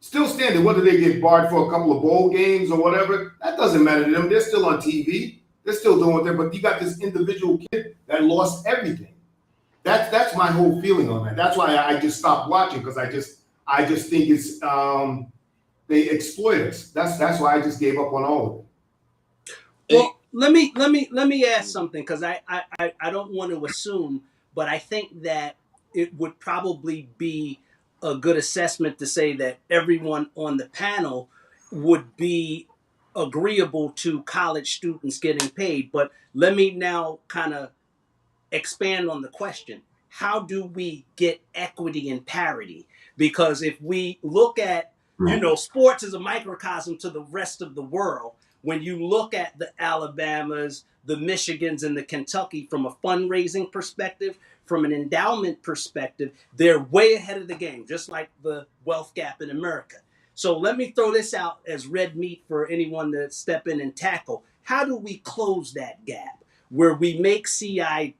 Still standing, whether they get barred for a couple of bowl games or whatever, that doesn't matter to them. They're still on TV. They're still doing what they're, but you got this individual kid that lost everything. That's my whole feeling on that. That's why I just stopped watching, because I just think it's they exploit us. That's why I just gave up on all of it. Well, let me ask something, because I don't want to assume, but I think that it would probably be a good assessment to say that everyone on the panel would be agreeable to college students getting paid. But let me now kind of expand on the question. How do we get equity and parity? Because if we look at, sports is a microcosm to the rest of the world. When you look at the Alabamas, the Michigans, and the Kentucky from a fundraising perspective, from an endowment perspective, they're way ahead of the game, just like the wealth gap in America. So let me throw this out as red meat for anyone to step in and tackle. How do we close that gap where we make CIAA,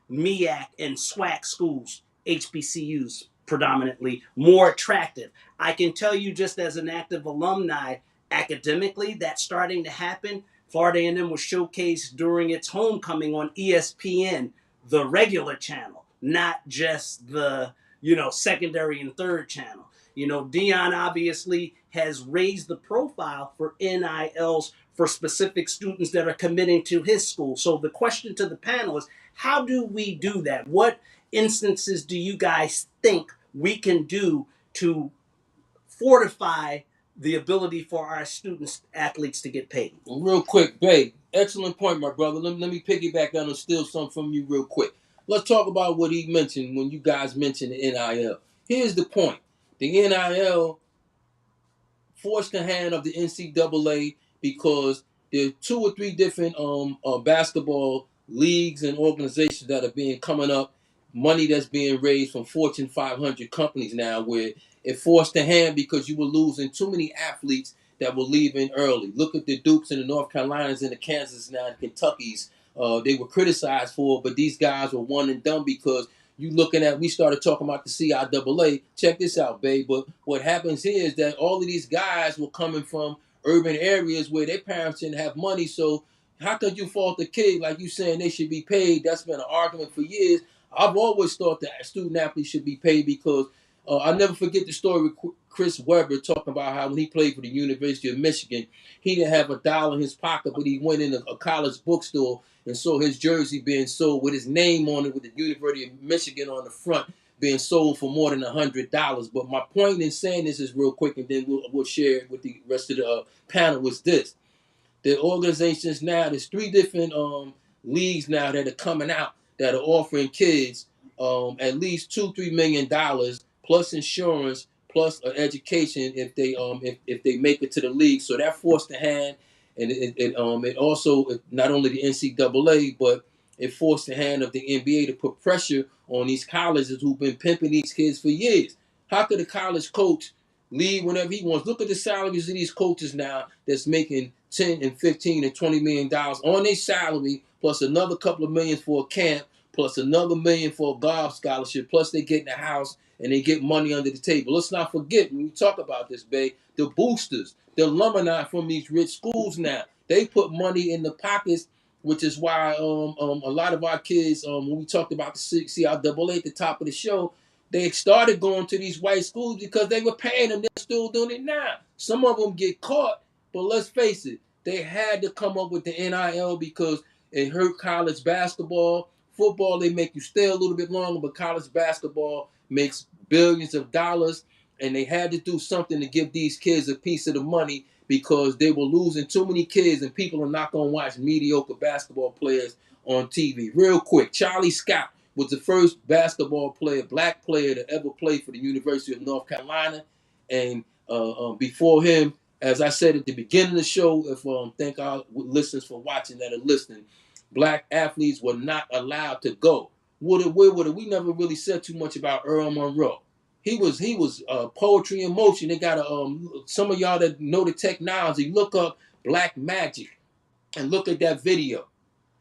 MEAC, and SWAC schools, HBCUs predominantly, more attractive? I can tell you, just as an active alumni, academically, that's starting to happen. Florida A&M was showcased during its homecoming on ESPN, the regular channel, not just the, secondary and third channel. Deion obviously has raised the profile for NILs for specific students that are committing to his school. So the question to the panel is, how do we do that? What instances do you guys think we can do to fortify the ability for our students, athletes, to get paid? Real quick, Bay, excellent point, my brother. Let me piggyback down and steal some from you real quick. Let's talk about what he mentioned when you guys mentioned the NIL. Here's the point. The NIL forced the hand of the NCAA because there are 2 or 3 different basketball leagues and organizations that are coming up, money that's being raised from Fortune 500 companies now, where it forced the hand because you were losing too many athletes that were leaving early. Look at the Dukes and the North Carolinas and the Kansas now and Kentuckys. They were criticized for, but these guys were one and done because you looking at, we started talking about the CIAA. Check this out, babe. But what happens here is that all of these guys were coming from urban areas where their parents didn't have money. So how could you fault the kid? Like you saying they should be paid. That's been an argument for years. I've always thought that student athletes should be paid because I'll never forget the story with Chris Webber talking about how when he played for the University of Michigan, he didn't have $1 in his pocket, but he went in a college bookstore and saw his jersey being sold with his name on it, with the University of Michigan on the front, being sold for more than $100. But my point in saying this is real quick, and then we'll share it with the rest of the panel, was this. The organizations now, there's 3 different leagues now that are coming out that are offering kids at least $2-3 million plus insurance plus education if they make it to the league. So that forced the hand, and it also not only the NCAA but it forced the hand of the NBA to put pressure on these colleges who've been pimping these kids for years. How could a college coach leave whenever he wants? Look at the salaries of these coaches now that's making $10 and $15 and $20 million on their salary, plus another couple of millions for a camp, plus another $1 million for a golf scholarship, plus they get in the house and they get money under the table. Let's not forget, when we talk about this, babe, the boosters, the alumni from these rich schools now, they put money in the pockets, which is why a lot of our kids, when we talked about the CIAA at the top of the show, they started going to these white schools because they were paying them. They're still doing it now. Some of them get caught, but let's face it, they had to come up with the NIL because it hurt college basketball. Football, they make you stay a little bit longer, but college basketball makes billions of dollars, and they had to do something to give these kids a piece of the money because they were losing too many kids, and people are not going to watch mediocre basketball players on TV. Real quick, Charlie Scott was the first basketball player, black player to ever play for the University of North Carolina, and before him, as I said at the beginning of the show, if thank our listeners for watching that are listening, black athletes were not allowed to go. We never really said too much about Earl Monroe. He was poetry in motion. They got some of y'all that know the technology, look up Black Magic and look at that video.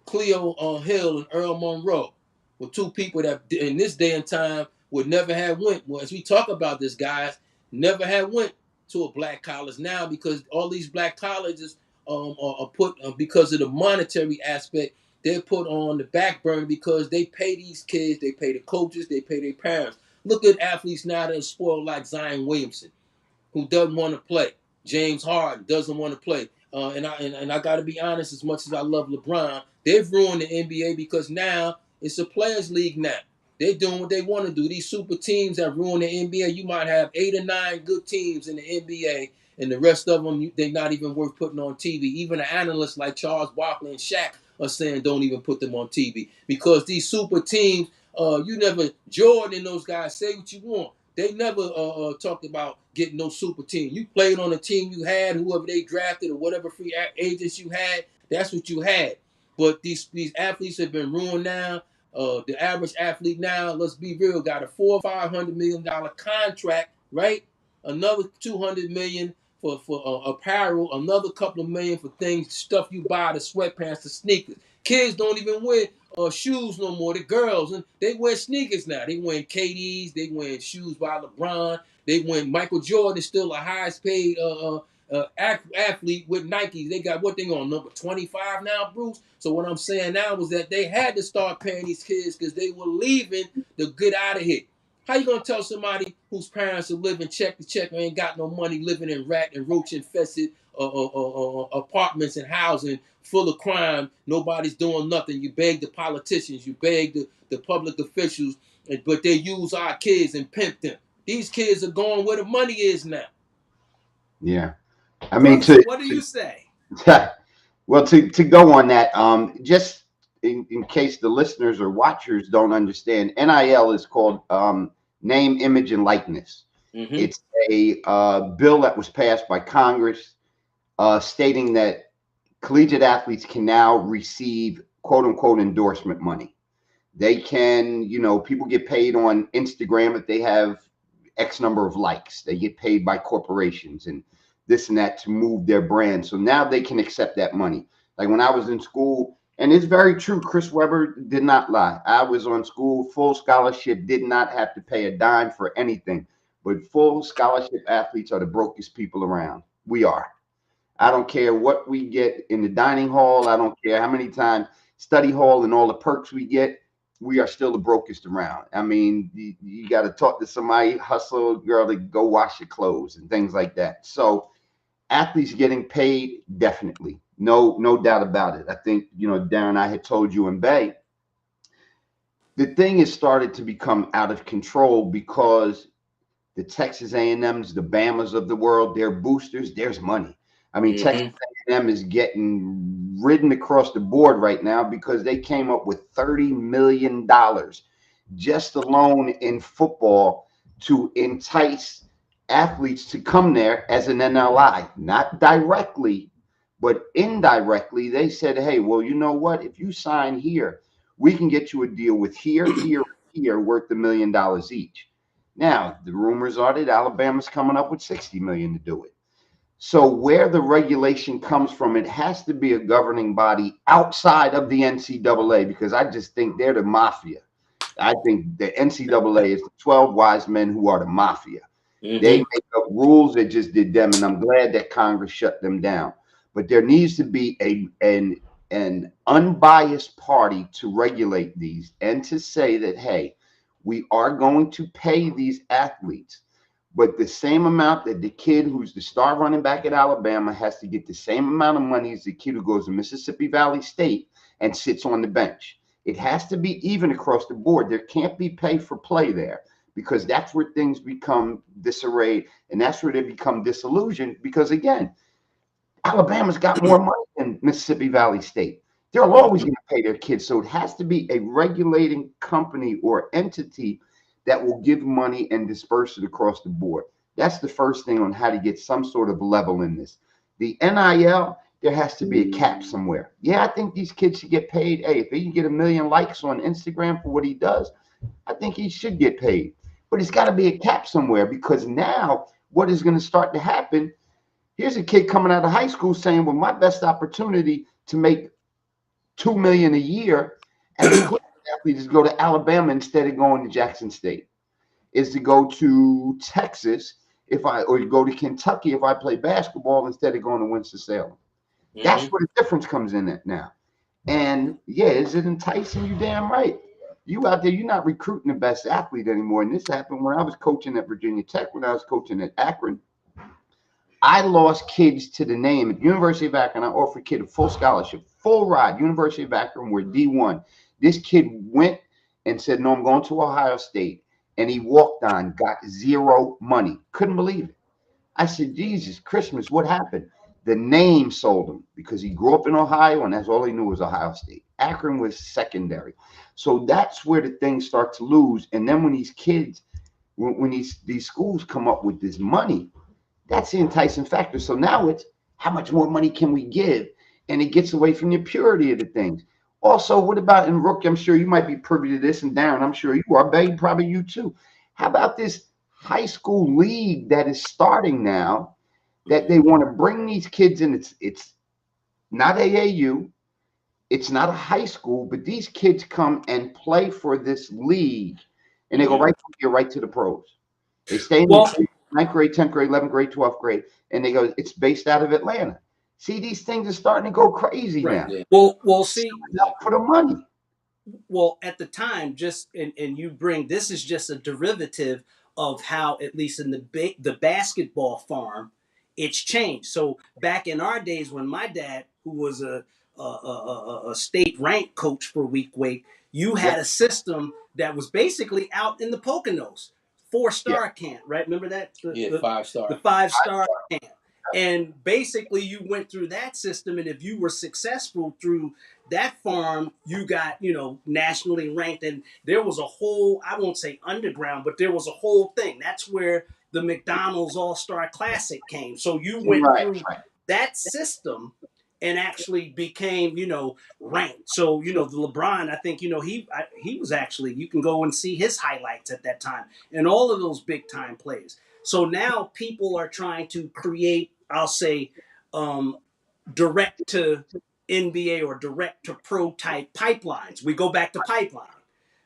Cleo Hills and Earl Monroe were 2 people that in this day and time would never have went. Well, as we talk about this, guys, never have went to a black college now because all these black colleges are put because of the monetary aspect. They're put on the back burner because they pay these kids, they pay the coaches, they pay their parents. Look at athletes now that are spoiled like Zion Williamson, who doesn't want to play. James Harden doesn't want to play. And I got to be honest, as much as I love LeBron, they've ruined the NBA because now it's a players' league now. They're doing what they want to do. These super teams have ruined the NBA. You might have 8 or 9 good teams in the NBA, and the rest of them, they're not even worth putting on TV. Even the analysts like Charles Barkley and Shaq are saying don't even put them on TV because these super teams, Jordan and those guys, say what you want. They never talked about getting no super team. You played on a team you had, whoever they drafted or whatever free agents you had, that's what you had. But these athletes have been ruined now. The average athlete now, let's be real, got a $400 or $500 million contract, right? Another $200 million for apparel, another couple of million for things, stuff you buy, the sweatpants, the sneakers. Kids don't even wear shoes no more. The girls, and they wear sneakers now. They wearing KDs, they wearing shoes by LeBron. They wearing Michael Jordan is still the highest paid athlete with Nikes. They got what they on number 25 now, Bruce. So what I'm saying now was that they had to start paying these kids because they were leaving to get out of here. How you gonna tell somebody whose parents are living check to check and ain't got no money, living in rat and roach infested apartments and housing full of crime? Nobody's doing nothing. You beg the politicians, you beg the public officials, but they use our kids and pimp them. These kids are going where the money is now. Yeah, I mean, Bruce, what do you say? Well, to go on that, just in case the listeners or watchers don't understand, NIL is called name, image, and likeness. Mm-hmm. It's a bill that was passed by Congress stating that collegiate athletes can now receive quote unquote endorsement money. They can, people get paid on Instagram if they have X number of likes. They get paid by corporations and this and that to move their brand. So now they can accept that money. Like when I was in school, And it's very true. Chris Webber did not lie. I was on school, full scholarship, did not have to pay a dime for anything. But full scholarship athletes are the brokest people around. We are. I don't care what we get in the dining hall. I don't care how many times study hall and all the perks we get. We are still the brokest around. I mean, you got to talk to somebody, hustle a girl to go wash your clothes and things like that. So athletes getting paid, definitely. No doubt about it. I think, Darren, I had told you in Bay, the thing has started to become out of control because the Texas A&Ms, the Bamas of the world, they're boosters, there's money. I mean, Texas A&M is getting ridden across the board right now because they came up with $30 million just alone in football to entice athletes to come there as an NLI, not directly, but indirectly. They said, hey, well, you know what? If you sign here, we can get you a deal with here, worth $1 million each. Now, the rumors are that Alabama's coming up with $60 million to do it. So where the regulation comes from, it has to be a governing body outside of the NCAA, because I just think they're the mafia. I think the NCAA is the 12 wise men who are the mafia. They make up rules that just did them, and I'm glad that Congress shut them down. But there needs to be an unbiased party to regulate these and to say that, hey, we are going to pay these athletes, but the same amount that the kid who's the star running back at Alabama has to get the same amount of money as the kid who goes to Mississippi Valley State and sits on the bench. It has to be even across the board. There can't be pay for play there, because that's where things become disarrayed, and that's where they become disillusioned, because, again, Alabama's got more money than Mississippi Valley State. They're always going to pay their kids. So it has to be a regulating company or entity that will give money and disperse it across the board. That's the first thing on how to get some sort of level in this. The NIL, there has to be a cap somewhere. Yeah, I think these kids should get paid. Hey, if he can get 1 million likes on Instagram for what he does, I think he should get paid. But it's got to be a cap somewhere, because now what is going to start to happen, here's a kid coming out of high school saying, well, my best opportunity to make $2 million a year as a college athlete is to go to Alabama instead of going to Jackson State, is to go to Texas or go to Kentucky if I play basketball instead of going to Winston-Salem. That's where the difference comes in it now. And yeah, is it enticing? You damn right. You out there, you're not recruiting the best athlete anymore. And this happened when I was coaching at Virginia Tech, when I was coaching at Akron. I lost kids to the name. At University of Akron, I offered a kid a full scholarship, full ride. University of Akron, we're D1. This kid went and said, no, I'm going to Ohio State. And he walked on, got zero money. Couldn't believe it. I said, Jesus Christmas, what happened? The name sold him, because he grew up in Ohio, and that's all he knew was Ohio State. Akron was secondary. So that's where the things start to lose. And then when these kids, when these schools come up with this money, that's the enticing factor. So now it's, how much more money can we give? And it gets away from the purity of the things. Also, what about, and Rook, I'm sure you might be privy to this, and Darren, I'm sure you are, babe, probably you too. How about this high school league that is starting now, that they want to bring these kids in? It's not AAU, it's not a high school, but these kids come and play for this league, and they go right from here right to the pros. They stay in the 9th grade, 10th grade, 11th grade, 12th grade, and they go, it's based out of Atlanta. See, these things are starting to go crazy now. Yeah. Well, see, for the money. Well, at the time, and you bring, this is just a derivative of how, at least in the basketball farm, it's changed. So back in our days, when my dad, who was a state ranked coach for weak weight, you had a system that was basically out in the Poconos, 4-star camp, right? Remember that? The 5-star. The 5-star camp. And basically you went through that system, and if you were successful through that farm, you got, nationally ranked. And there was a whole, I won't say underground, but there was a whole thing. That's where the McDonald's All-Star Classic came. So you went through that system and actually became, ranked. So, the LeBron, I think, he was actually, you can go and see his highlights at that time and all of those big time plays. So now people are trying to create, I'll say, direct to NBA or direct to pro type pipelines. We go back to pipeline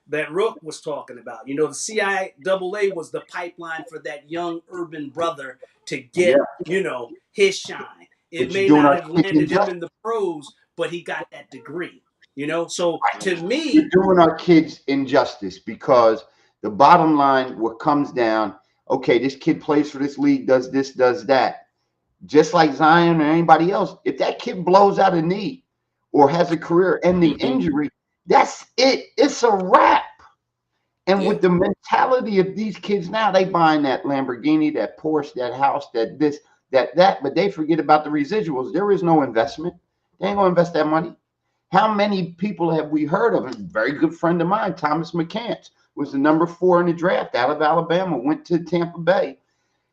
that Rook was talking about. You know, the CIAA was the pipeline for that young urban brother to Yeah, get, you know, his shine. It but you're may doing not our have kids landed him injustice. in the pros, but he got that degree, you know? So to You're me, doing our kids injustice because the bottom line, what comes down, okay, this kid plays for this league, does this, does that. Just like Zion or anybody else, if that kid blows out a knee or has a career-ending Mm-hmm. injury, that's it. It's a wrap. And Yeah. with the mentality of these kids now, they buying that Lamborghini, that Porsche, that house, that this, that, but they forget about the residuals. There is no investment. They ain't gonna invest that money. How many people have we heard of? A very good friend of mine, Thomas Mccants, was the number 4 in the draft out of Alabama, went to Tampa Bay.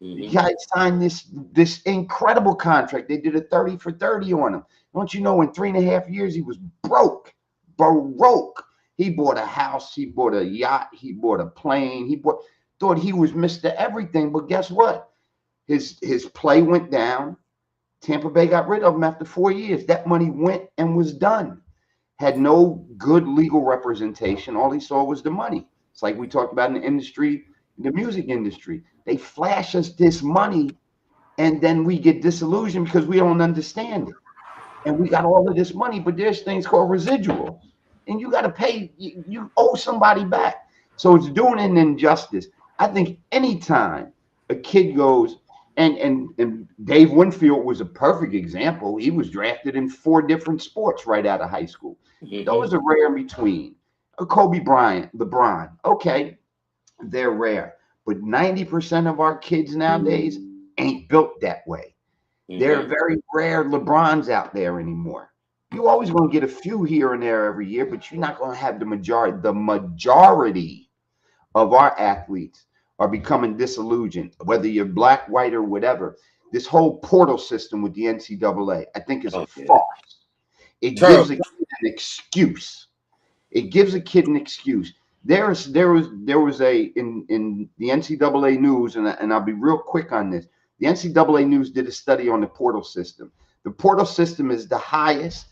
The Mm-hmm. guy signed this incredible contract. They did a 30 for 30 on him. Don't you know, in 3.5 years, he was broke. He bought a house, he bought a yacht, he bought a plane, thought he was Mr. Everything. But guess what? His play went down. Tampa Bay got rid of him after 4 years. That money went and was done. Had no good legal representation. All he saw was the money. It's like we talked about in the industry, the music industry. They flash us this money and then we get disillusioned because we don't understand it. And we got all of this money, but there's things called residuals. And you got to pay, you owe somebody back. So it's doing an injustice. I think anytime a kid goes, and Dave Winfield was a perfect example. He was drafted in 4 different sports right out of high school. Mm-hmm. Those are rare in between. Kobe Bryant, LeBron, okay, they're rare. But 90% of our kids nowadays ain't built that way. There are very rare LeBrons out there anymore. You always going to get a few here and there every year, but you're not going to have the majority. The majority of our athletes are becoming disillusioned, whether you're black, white, or whatever. This whole portal system with the NCAA, I think, is a farce. It gives a kid an excuse. It gives a kid an excuse. There was a in the NCAA news, and I'll be real quick on this. The NCAA news did a study on the portal system. The portal system is the highest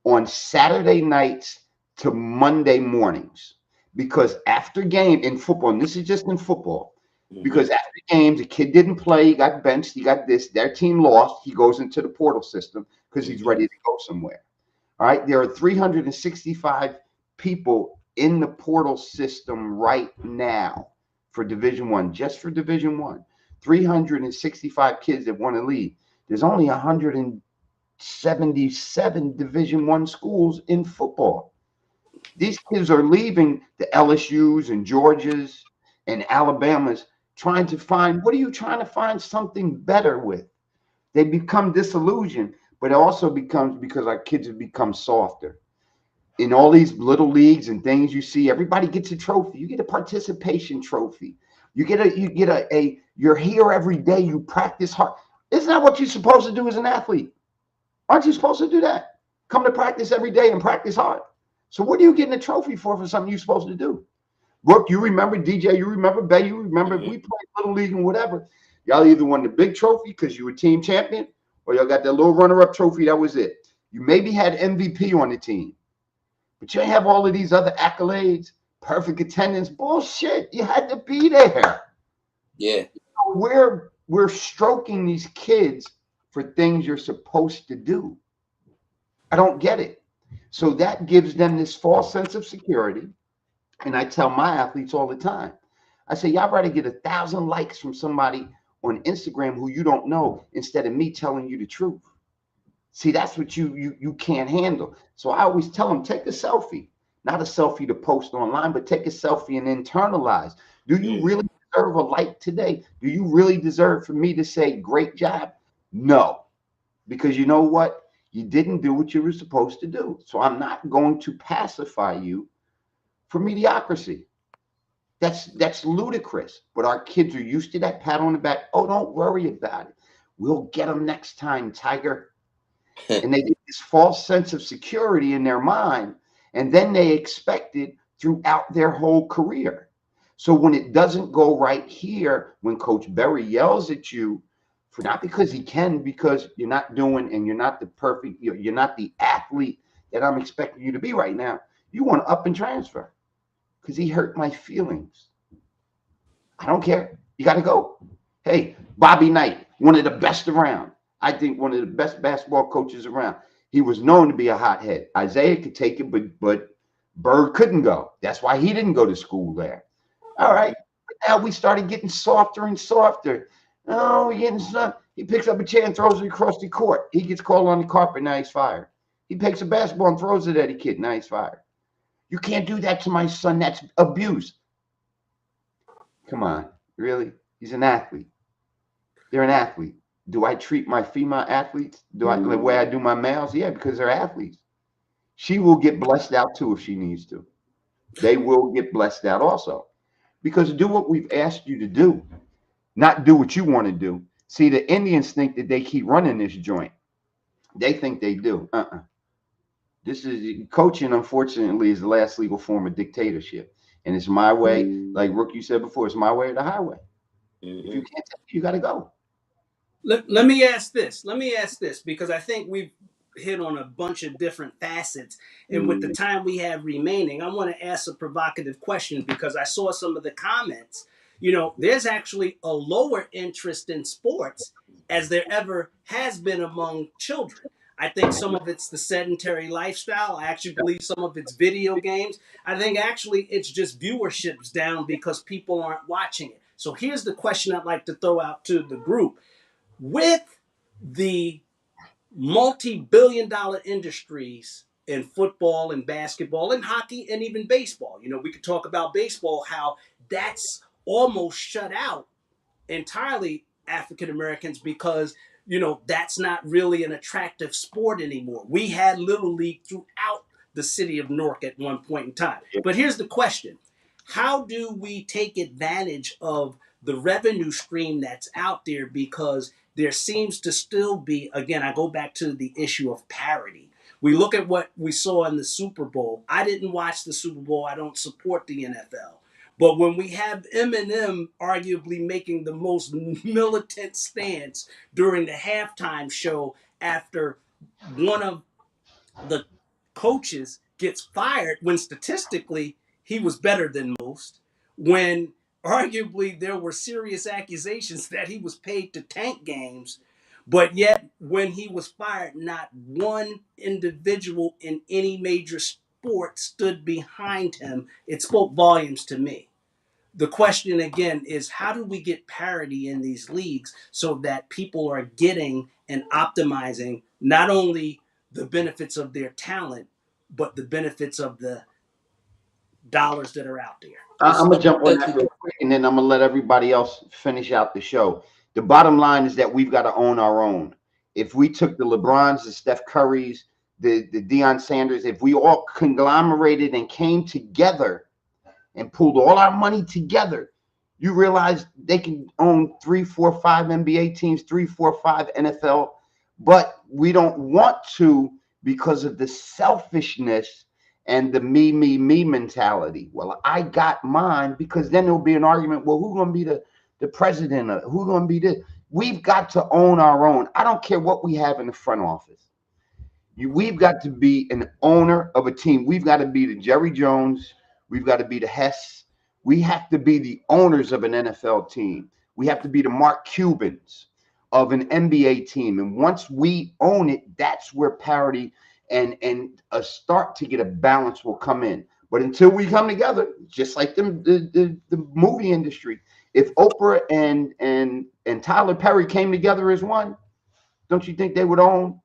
on Saturday nights to Monday mornings, because after game in football, and this is just in football, because after games, a kid didn't play, he got benched, he got this, their team lost, he goes into the portal system because he's ready to go somewhere. All right, there are 365 people in the portal system right now for Division One, just for Division One. 365 kids that want to leave. There's only 177 Division One schools in football. These kids are leaving the LSUs and Georgias and Alabamas, trying to find, what are you trying to find something better with? They become disillusioned, but it also becomes because our kids have become softer. In all these little leagues and things you see, everybody gets a trophy. You get a participation trophy. You're here every day. You practice hard. Isn't that what you're supposed to do as an athlete? Aren't you supposed to do that? Come to practice every day and practice hard. So what are you getting a trophy for something you're supposed to do? Rook, you remember, DJ, you remember, Bay, you remember, we played little league and whatever. Y'all either won the big trophy because you were team champion, or y'all got that little runner-up trophy. That was it. You maybe had MVP on the team, but you ain't have all of these other accolades, perfect attendance. Bullshit. You had to be there. Yeah. We're stroking these kids for things you're supposed to do. I don't get it. So that gives them this false sense of security. And I tell my athletes all the time, I say, y'all rather get 1,000 likes from somebody on Instagram who you don't know instead of me telling you the truth. See, that's what you can't handle. So I always tell them, take a selfie, not a selfie to post online, but take a selfie and internalize. Do you really deserve a like today? Do you really deserve for me to say, great job? No, because you know what? You didn't do what you were supposed to do. So I'm not going to pacify you for mediocrity. That's ludicrous. But our kids are used to that pat on the back. Oh, don't worry about it. We'll get them next time, Tiger. And they get this false sense of security in their mind, and then they expect it throughout their whole career. So when it doesn't go right here, when Coach Berry yells at you For not because he can, because you're not doing, and you're not the perfect, you're not the athlete that I'm expecting you to be right now. You want to up and transfer because he hurt my feelings. I don't care. You got to go. Hey, Bobby Knight, one of the best around. I think one of the best basketball coaches around. He was known to be a hothead. Isaiah could take it, but Bird couldn't go. That's why he didn't go to school there. All right. But now we started getting softer and softer. Oh, he picks up a chair and throws it across the court. He gets called on the carpet. Now he's fired. He picks a basketball and throws it at a kid. Now he's fired. You can't do that to my son. That's abuse. Come on. Really? He's an athlete. They're an athlete. Do I treat my female athletes the way I do my males? Yeah, because they're athletes. She will get blessed out too if she needs to. They will get blessed out also. Because do what we've asked you to do, not do what you want to do. See, the Indians think that they keep running this joint. They think they do. This is coaching, unfortunately, is the last legal form of dictatorship. And it's my way, like Rook, you said before, it's my way or the highway. If you can't take it, you got to go. Let me ask this. Let me ask this, because I think we've hit on a bunch of different facets. And with the time we have remaining, I want to ask a provocative question, because I saw some of the comments. You know, there's actually a lower interest in sports as there ever has been among children. I think some of it's the sedentary lifestyle. I actually believe some of it's video games. I think actually it's just viewership's down because people aren't watching it. So here's the question I'd like to throw out to the group. With the multi-billion-dollar industries in football and basketball and hockey and even baseball, you know, we could talk about baseball, how that's almost shut out entirely African Americans because, you know, that's not really an attractive sport anymore. We had Little League throughout the city of Newark at one point in time. But here's the question. How do we take advantage of the revenue stream that's out there? Because there seems to still be, again, I go back to the issue of parity. We look at what we saw in the Super Bowl. I didn't watch the Super Bowl. I don't support the NFL. But when we have Eminem arguably making the most militant stance during the halftime show after one of the coaches gets fired, when statistically he was better than most, when arguably there were serious accusations that he was paid to tank games, but yet when he was fired, not one individual in any major sport stood behind him. It spoke volumes to me. The question again is, how do we get parity in these leagues so that people are getting and optimizing not only the benefits of their talent, but the benefits of the dollars that are out there? I'm going to jump on that real quick, and then I'm going to let everybody else finish out the show. The bottom line is that we've got to own our own. If we took the LeBrons, the Steph Currys, the Deion Sanders, if we all conglomerated and came together and pulled all our money together, you realize they can own 3, 4, 5 NBA teams, 3, 4, 5 NFL, but we don't want to because of the selfishness and the me mentality. Well, I got mine, because then there'll be an argument. Well, who's going to be the president? Who's going to be this? We've got to own our own. I don't care what we have in the front office. We've got to be an owner of a team. We've got to be the Jerry Jones. We've got to be the Hess. We have to be the owners of an NFL team. We have to be the Mark Cubans of an NBA team. And once we own it, that's where parity and a start to get a balance will come in. But until we come together, just like the movie industry, if Oprah and Tyler Perry came together as one, don't you think they would own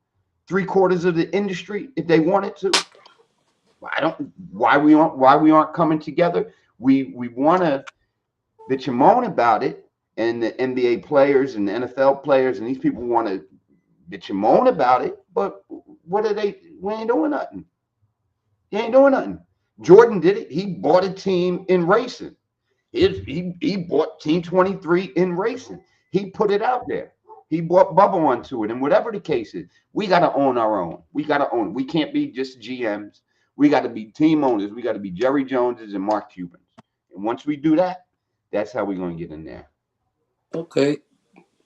3/4 of the industry if they wanted to? Why we aren't coming together? We want to bitch and moan about it, and the NBA players and the NFL players and these people want to bitch and moan about it, but what are they? We ain't doing nothing. He ain't doing nothing. Jordan did it. He bought a team in racing. He bought Team 23 in racing. He put it out there. He brought Bubba onto it. And whatever the case is, we got to own our own. We got to own it. We can't be just GMs. We got to be team owners. We got to be Jerry Joneses and Mark Cubans. And once we do that, that's how we're going to get in there. Okay.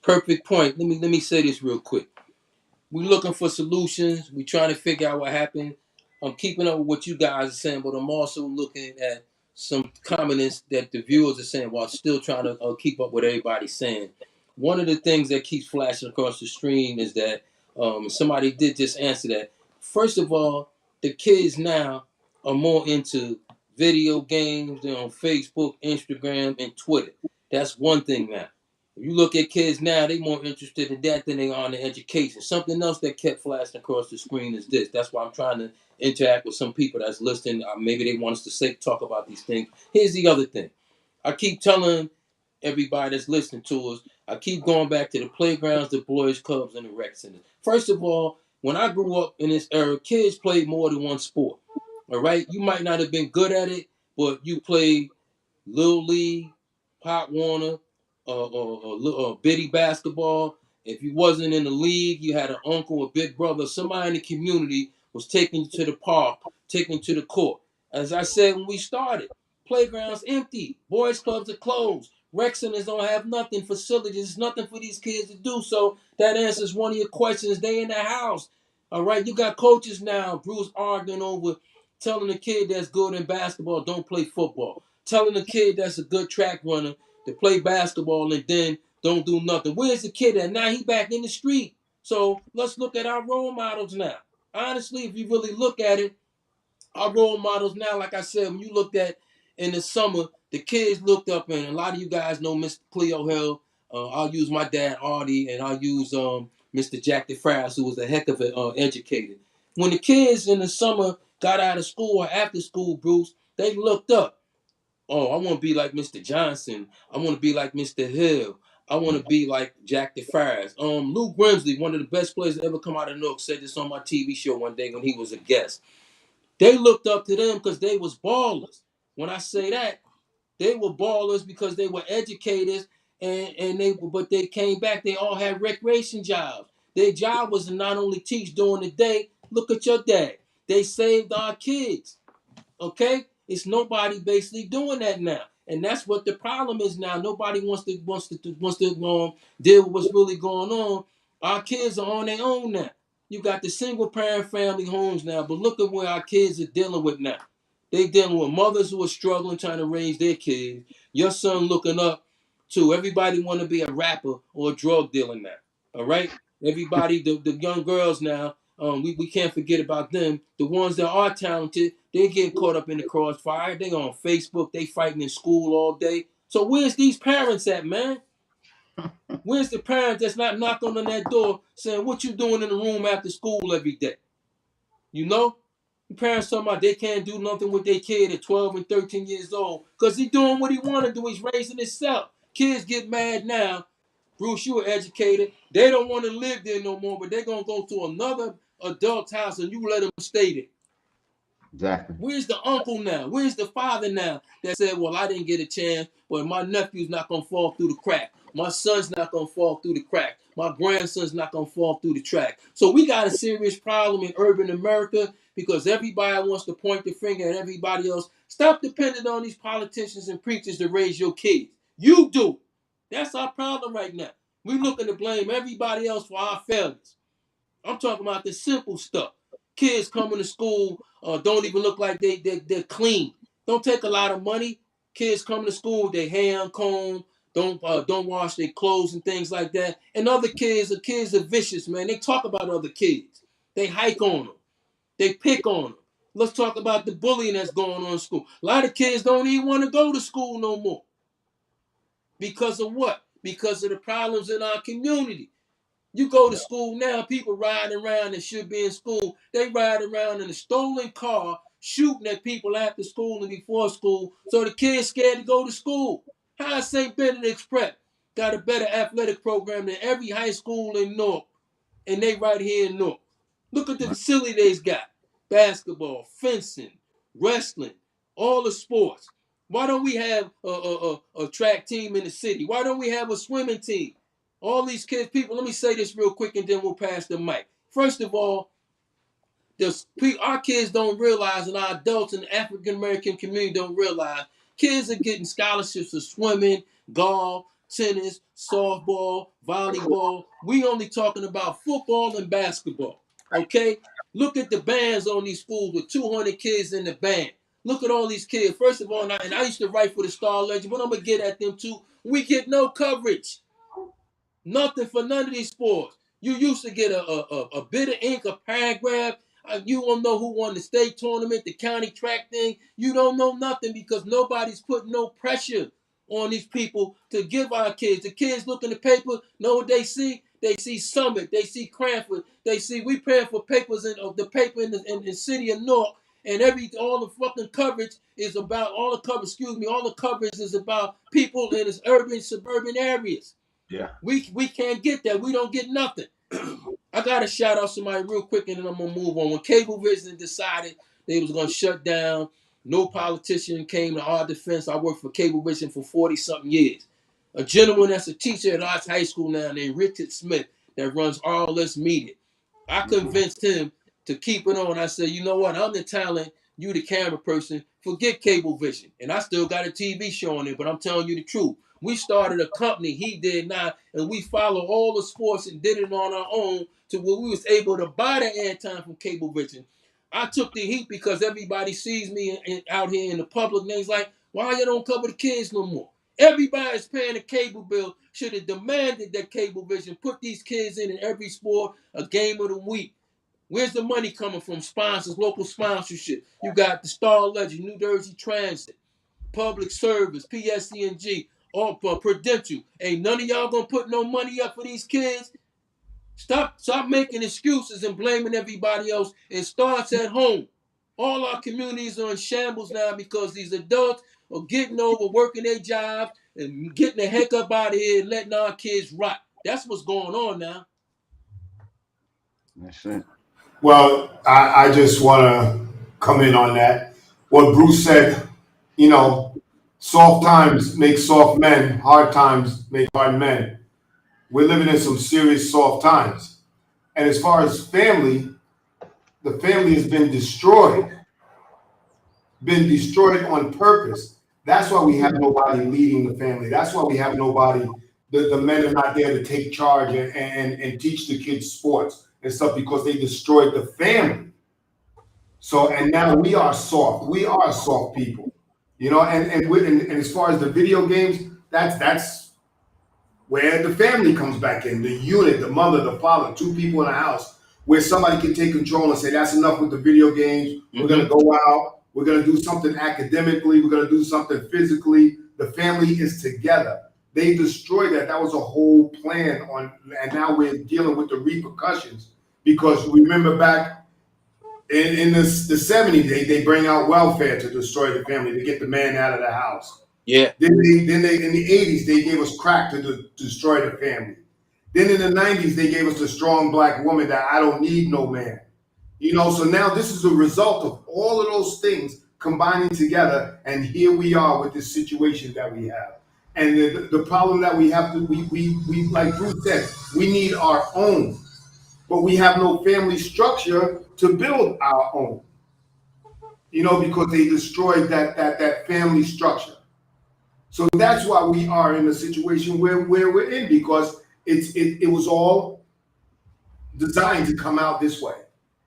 Perfect point. Let me say this real quick. We looking for solutions. We trying to figure out what happened. I'm keeping up with what you guys are saying, but I'm also looking at some comments that the viewers are saying while still trying to keep up with everybody's saying. One of the things that keeps flashing across the screen is that somebody did just answer that. First of all, the kids now are more into video games. They're on Facebook, Instagram, and Twitter. That's one thing now. If you look at kids now, they more interested in that than they are in education. Something else that kept flashing across the screen is this. That's why I'm trying to interact with some people that's listening. Maybe they want us to talk about these things. Here's the other thing. I keep telling everybody that's listening to us, I keep going back to the playgrounds, the boys' clubs, and the rec centers. First of all, when I grew up in this era, kids played more than one sport. All right? You might not have been good at it, but you played Little League, Pop Warner, bitty basketball. If you wasn't in the league, you had an uncle, a big brother, somebody in the community was taking you to the park, taking you to the court. As I said when we started, playgrounds empty, boys clubs are closed, rec centers don't have nothing, facilities, there's nothing for these kids to do. So that answers one of your questions. They in the house. All right, you got coaches now, Bruce, arguing over telling a kid that's good in basketball don't play football, telling a kid that's a good track runner to play basketball and then don't do nothing. Where's the kid at? Now he back in the street. So let's look at our role models now. Honestly, if you really look at it, our role models now, like I said, when you looked at in the summer, the kids looked up, and a lot of you guys know Mr. Cleo Hills. I'll use my dad, Artie, and I'll use Mr. Jack DeFries, who was a heck of an educator. When the kids in the summer got out of school or after school, Bruce, they looked up. Oh, I want to be like Mr. Johnson. I want to be like Mr. Hill. I want to be like Jack DeFries. Lou Grimsley, one of the best players to ever come out of Nook, said this on my TV show one day when he was a guest. They looked up to them because they was ballers. When I say that, they were ballers because they were educators, but they came back. They all had recreation jobs. Their job was to not only teach during the day. Look at your dad. They saved our kids. Okay, it's nobody basically doing that now, and that's what the problem is now. Nobody wants to deal with what's really going on. Our kids are on their own now. You got the single parent family homes now, but look at where our kids are dealing with now. They dealing with mothers who are struggling trying to raise their kids. Your son looking up to everybody want to be a rapper or a drug dealer now. All right, everybody, the young girls now. We can't forget about them. The ones that are talented, they getting caught up in the crossfire. They on Facebook. They fighting in school all day. So where's these parents at, man? Where's the parent that's not knocking on that door saying, what you doing in the room after school every day? You know? The parents talking about they can't do nothing with their kid at 12 and 13 years old because he's doing what he want to do. He's raising himself. Kids get mad now. Bruce, you an educator. They don't want to live there no more, but they're going to go to another adult's house and you let them stay there. Exactly. Where's the uncle now? Where's the father now that said, well, I didn't get a chance, but my nephew's not going to fall through the crack. My son's not going to fall through the crack. My grandson's not going to fall through the track. So we got a serious problem in urban America because everybody wants to point the finger at everybody else. Stop depending on these politicians and preachers to raise your kids. You do. That's our problem right now. We're looking to blame everybody else for our failures. I'm talking about the simple stuff. Kids coming to school don't even look like they're clean. Don't take a lot of money. Kids coming to school with their hair uncombed, don't wash their clothes and things like that. And other kids are vicious, man. They talk about other kids. They hike on them. They pick on them. Let's talk about the bullying that's going on in school. A lot of kids don't even want to go to school no more. Because of what? Because of the problems in our community. You go to school now, people riding around that should be in school. They ride around in a stolen car, shooting at people after school and before school, so the kids scared to go to school. How is St. Benedict's Prep got a better athletic program than every high school in North, and they right here in North? Look at the facility they's got. Basketball, fencing, wrestling, all the sports. Why don't we have a track team in the city? Why don't we have a swimming team? All these kids, people, let me say this real quick and then we'll pass the mic. First of all, our kids don't realize, and our adults in the African American community don't realize, kids are getting scholarships for swimming, golf, tennis, softball, volleyball. We only talking about football and basketball. Okay? Look at the bands on these schools with 200 kids in the band. Look at all these kids. First of all, and I used to write for the Star Legend, but I'm going to get at them too. We get no coverage. Nothing for none of these sports. You used to get a bit of ink, a paragraph. You don't know who won the state tournament, the county track thing. You don't know nothing because nobody's putting no pressure on these people to give our kids. The kids look in the paper, know what they see? They see Summit, they see Cranford, they see we paying for papers in the paper in the city of Newark, and all the fucking coverage is about all the coverage is about people in this urban, suburban areas. Yeah. We can't get that. We don't get nothing. I gotta shout out somebody real quick and then I'm gonna move on. When Cablevision decided they was gonna shut down, no politician came to our defense. I worked for Cablevision for 40-something years. A gentleman that's a teacher at Arts High School now named Richard Smith that runs RLS Media. I convinced him to keep it on. I said, you know what? I'm the talent, you the camera person. Forget Cablevision. And I still got a TV show on it, but I'm telling you the truth. We started a company, he did not, and we followed all the sports and did it on our own to where we was able to buy the airtime from Cablevision. I took the heat because everybody sees me out here in the public, and they's like, why you don't cover the kids no more? Everybody's paying a cable bill. Should have demanded that Cablevision put these kids in every sport, a game of the week. Where's the money coming from? Sponsors, local sponsorship. You got the Star Legend, New Jersey Transit, Public Service, PSCNG, or Prudential. Ain't none of y'all gonna put no money up for these kids. Stop making excuses and blaming everybody else. It starts at home. All our communities are in shambles now because these adults are getting over, working their jobs, and getting the heck up out of here and letting our kids rot. That's what's going on now. That's it. Well, I just want to come in on that. What Bruce said, you know, soft times make soft men, hard times make hard men. We're living in some serious soft times. And as far as family, the family has been destroyed on purpose. That's why we have nobody leading the family. That's why we have nobody, the men are not there to take charge and teach the kids sports and stuff because they destroyed the family. So, and now we are soft. We are soft people, you know, and as far as the video games, that's where the family comes back in, the unit, the mother, the father, two people in a house where somebody can take control and say, that's enough with the video games. We're going to go out. We're going to do something academically. We're going to do something physically. The family is together. They destroyed that. That was a whole plan and now we're dealing with the repercussions because remember back in the 70s, they bring out welfare to destroy the family, to get the man out of the house. Yeah. Then they in the 80s, they gave us crack to destroy the family. Then in the 90s, they gave us the strong black woman that I don't need no man. You know, so now this is a result of all of those things combining together. And here we are with this situation that we have. And the problem that we have to, we like Bruce said, we need our own, but we have no family structure to build our own, you know, because they destroyed that family structure. So that's why we are in the situation where we're in, because it was all designed to come out this way.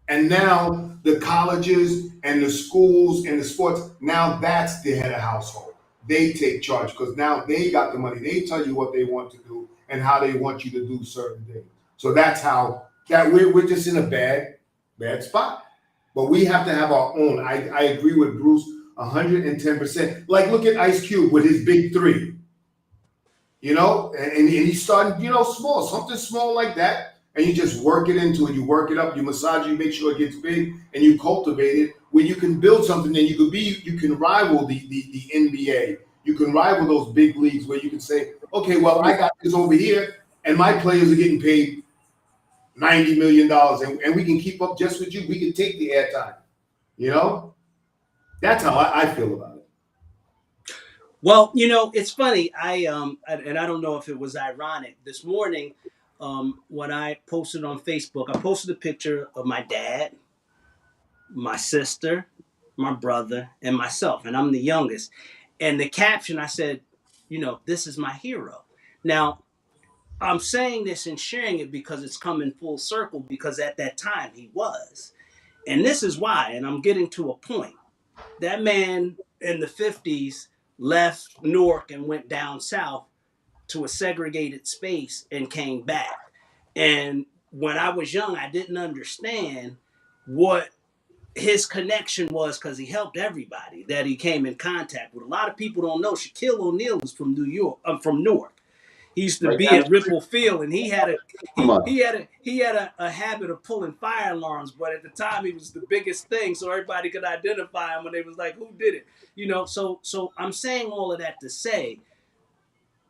And now the colleges and the schools and the sports, now that's the head of household. They take charge because now they got the money. They tell you what they want to do and how they want you to do certain things. So that's how that we're just in a bad spot. But we have to have our own. I agree with Bruce 110%. Like look at Ice Cube with his big three. You know, and he's starting, you know, small, something small like that. And you just work it into it. You work it up, you massage it, you make sure it gets big, and you cultivate it where you can build something that you can rival the NBA. You can rival those big leagues where you can say, okay, well, I got this over here, and my players are getting paid $90 million, and we can keep up just with you. We can take the airtime. You know? That's how I feel about it. Well, you know, it's funny. And I don't know if it was ironic. This morning, when I posted on Facebook, I posted a picture of my dad, my sister, my brother, and myself, and I'm the youngest. And the caption, I said, you know, this is my hero. Now, I'm saying this and sharing it because it's coming full circle, because at that time he was. And this is why, and I'm getting to a point. That man in the 50s left Newark and went down south to a segregated space and came back. And when I was young, I didn't understand what his connection was, because he helped everybody that he came in contact with. A lot of people don't know Shaquille O'Neal was from New York. From Newark. He used to Right be down at the street Ripple Field, and he had a from us. a habit of pulling fire alarms. But at the time, he was the biggest thing, so everybody could identify him when they was like, "Who did it?" So I'm saying all of that to say,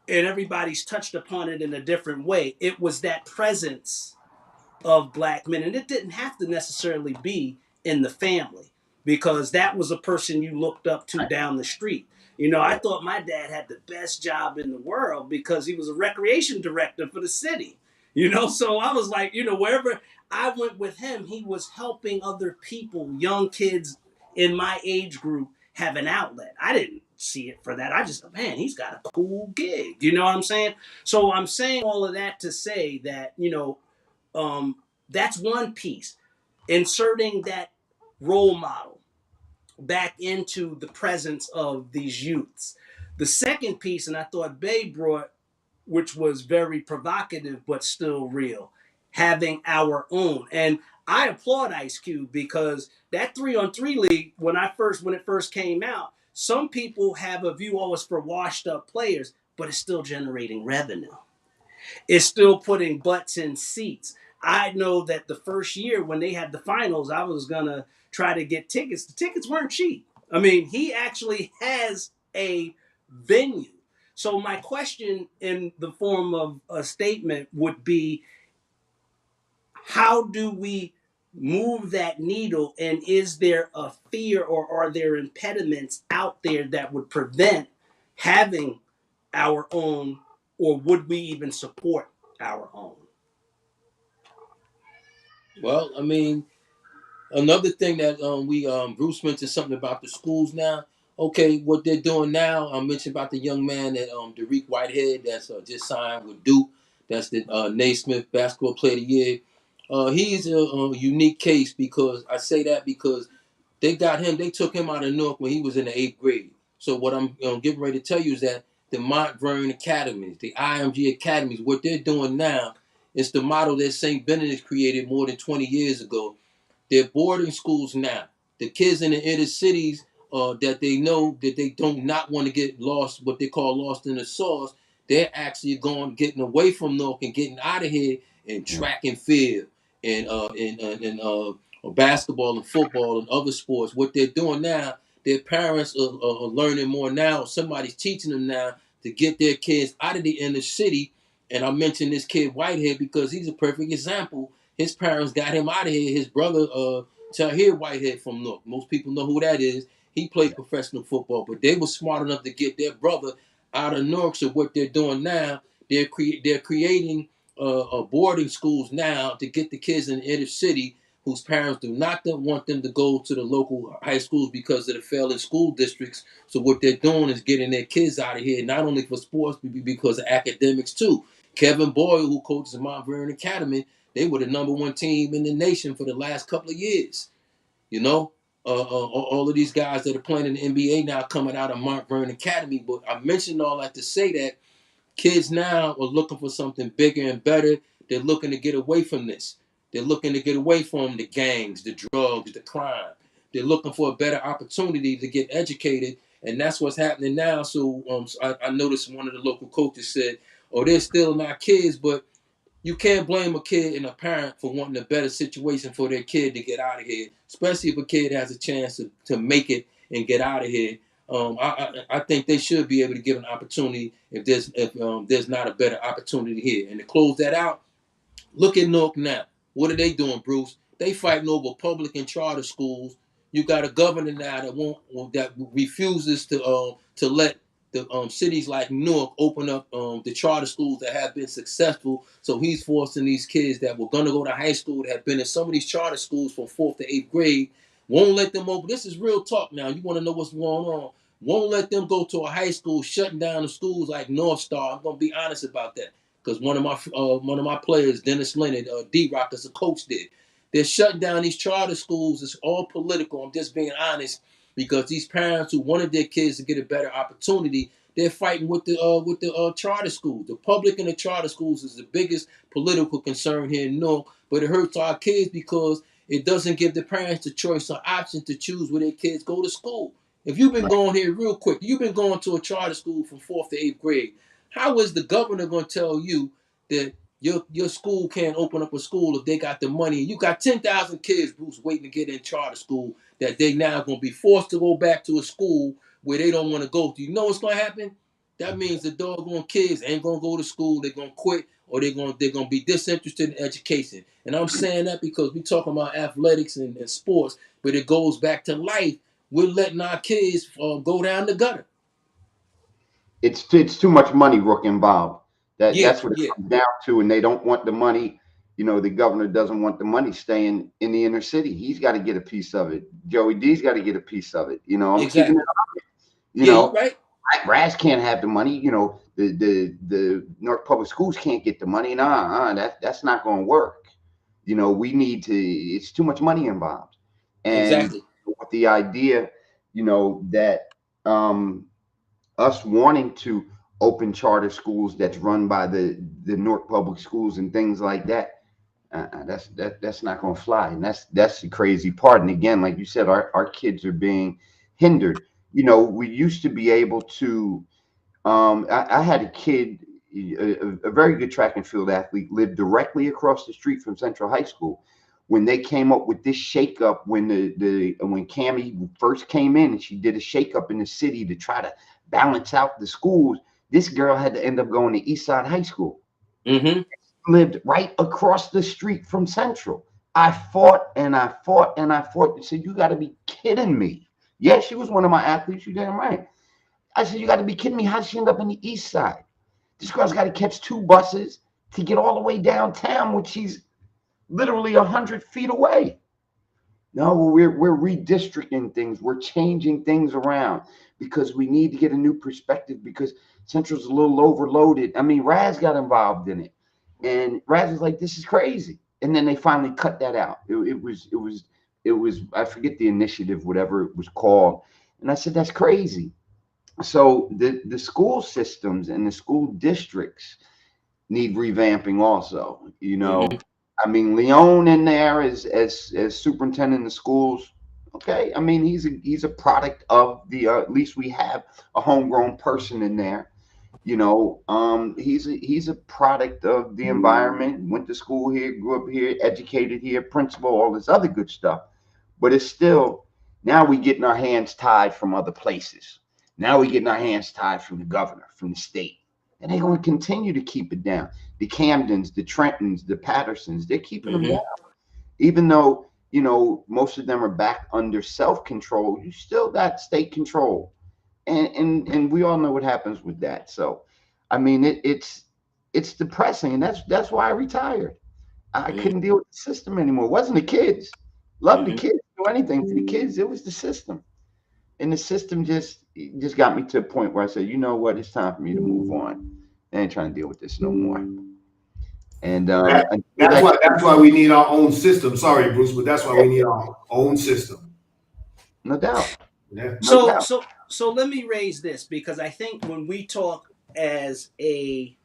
and everybody's touched upon it in a different way. It was that presence of black men, and it didn't have to necessarily be in the family, because that was a person you looked up to down the street. I thought my dad had the best job in the world because he was a recreation director for the city. So I was like, wherever I went with him, he was helping other people, young kids in my age group, have an outlet. I didn't see it for that. I just, man, he's got a cool gig. You know what I'm saying? So I'm saying all of that to say that, that's one piece. Inserting that role model back into the presence of these youths. The second piece, and I thought Bay brought, which was very provocative but still real, having our own. And I applaud Ice Cube, because that 3-on-3 league, when it first came out, some people have a view always for washed up players, but it's still generating revenue. It's still putting butts in seats. I know that the first year when they had the finals, I was going to try to get tickets. The tickets weren't cheap. I mean, he actually has a venue. So my question in the form of a statement would be, how do we move that needle? And is there a fear, or are there impediments out there that would prevent having our own, or would we even support our own? Well, I mean, another thing that Bruce mentioned something about the schools now. Okay, what they're doing now, I mentioned about the young man that Derek Whitehead that's just signed with Duke. That's the Naismith Basketball Player of the Year. He's a unique case, because I say that because they got him. They took him out of Newark when he was in the 8th grade. So what I'm getting ready to tell you is that the Mont Vernon Academies, the IMG Academies, what they're doing now is the model that St. Benedict created more than 20 years ago. They're boarding schools now. The kids in the inner cities that they know that they don't not want to get lost, what they call lost in the sauce, they're actually getting away from Newark and getting out of here in track and field and basketball and football and other sports. What they're doing now, their parents are learning more now. Somebody's teaching them now to get their kids out of the inner city. And I mentioned this kid Whitehead because he's a perfect example. His parents got him out of here. His brother, Tahir Whitehead from Newark. Most people know who that is. He played professional football, but they were smart enough to get their brother out of Newark. So what they're doing now, they're creating boarding schools now to get the kids in the inner city whose parents do not want them to go to the local high schools because of the failing school districts. So what they're doing is getting their kids out of here, not only for sports, but because of academics too. Kevin Boyle, who coaches the Mount Vernon Academy, they were the #1 team in the nation for the last couple of years. All of these guys that are playing in the NBA now coming out of Mount Vernon Academy. But I mentioned all that to say that kids now are looking for something bigger and better. They're looking to get away from this. They're looking to get away from the gangs, the drugs, the crime. They're looking for a better opportunity to get educated, and that's what's happening now. So I noticed one of the local coaches said, "Oh, they're still not kids, but you can't blame a kid and a parent for wanting a better situation for their kid to get out of here, especially if a kid has a chance to make it and get out of here." I think they should be able to give an opportunity if there's not a better opportunity here. And to close that out, look at Newark now. What are they doing, Bruce? They fighting over public and charter schools. You got a governor now that refuses to let the cities like Newark open up the charter schools that have been successful. So he's forcing these kids that were gonna go to high school, that have been in some of these charter schools from 4th to 8th grade, won't let them open. This is real talk now. You want to know what's going on? won't let them go to a high school, shutting down the schools like North Star. I'm gonna be honest about that because one of my players, Dennis Leonard, D-Rock, as a coach, did. They're shutting down these charter schools. It's all political. I'm just being honest because these parents who wanted their kids to get a better opportunity, they're fighting with the charter schools. The public and the charter schools is the biggest political concern here in North, but it hurts our kids because it doesn't give the parents the choice or option to choose where their kids go to school. If you've been going here real quick, you've been going to a charter school from 4th to 8th grade. How is the governor going to tell you that your school can't open up a school if they got the money? You got 10,000 kids, Bruce, waiting to get in charter school that they now going to be forced to go back to a school where they don't want to go to. You know what's going to happen? That means the doggone kids ain't going to go to school. They're going to quit or they're going to be disinterested in education. And I'm saying that because we talking about athletics and sports, but it goes back to life. We're letting our kids go down the gutter. It's too much money, Rook, involved. That's what it Yeah. comes down to, and they don't want the money. You know, the governor doesn't want the money staying in the inner city. He's got to get a piece of it. Joey D's got to get a piece of it. You know, I'm keeping it up. You know, right. Raz can't have the money. You know, the North Public Schools can't get the money. That's not going to work. You know, we need to. It's too much money involved, and with the idea, you know, that us wanting to open charter schools that's run by the North Public Schools and things like that, that's not going to fly, and that's the crazy part. And again, like you said, our kids are being hindered. You know, we used to be able to. I had a kid, a very good track and field athlete, lived directly across the street from Central High School. When they came up with this shakeup, when when Cammie first came in and she did a shakeup in the city to try to balance out the schools, this girl had to end up going to Eastside High School. Mm-hmm. Lived right across the street from Central. I fought and I fought and I fought. I said, "You got to be kidding me." Yeah, she was one of my athletes. You damn right. I said, "You got to be kidding me. How did she end up in the East Side? This girl's got to catch 2 buses to get all the way downtown, which she's literally 100 feet away." No, we're redistricting things. We're changing things around because we need to get a new perspective because Central's a little overloaded. I mean, Raz got involved in it, and Raz was like, "This is crazy." And then they finally cut that out. It was I forget the initiative, whatever it was called. And I said, "That's crazy." So the school systems and the school districts need revamping also. You know, I mean, Leon in there as superintendent of schools. Okay, I mean, he's a product of the at least we have a homegrown person in there. You know, he's a product of the environment. Went to school here, grew up here, educated here, principal, all this other good stuff. But it's still now we getting our hands tied from other places. Now we getting our hands tied from the governor, from the state. And they're going to continue to keep it down. The Camdens, the Trentons, the Pattersons, they're keeping them down. Even though, you know, most of them are back under self-control, you still got state control. And we all know what happens with that. So, I mean, it's depressing. And that's why I retired. I couldn't deal with the system anymore. It wasn't the kids. Loved the kids, do anything for the kids. It was the system. And the system just got me to a point where I said, you know what, it's time for me to move on. I ain't trying to deal with this no more. And that's why we need our own system. Sorry, Bruce, but that's why we need our own system. No doubt. Yeah. So let me raise this because I think when we talk as a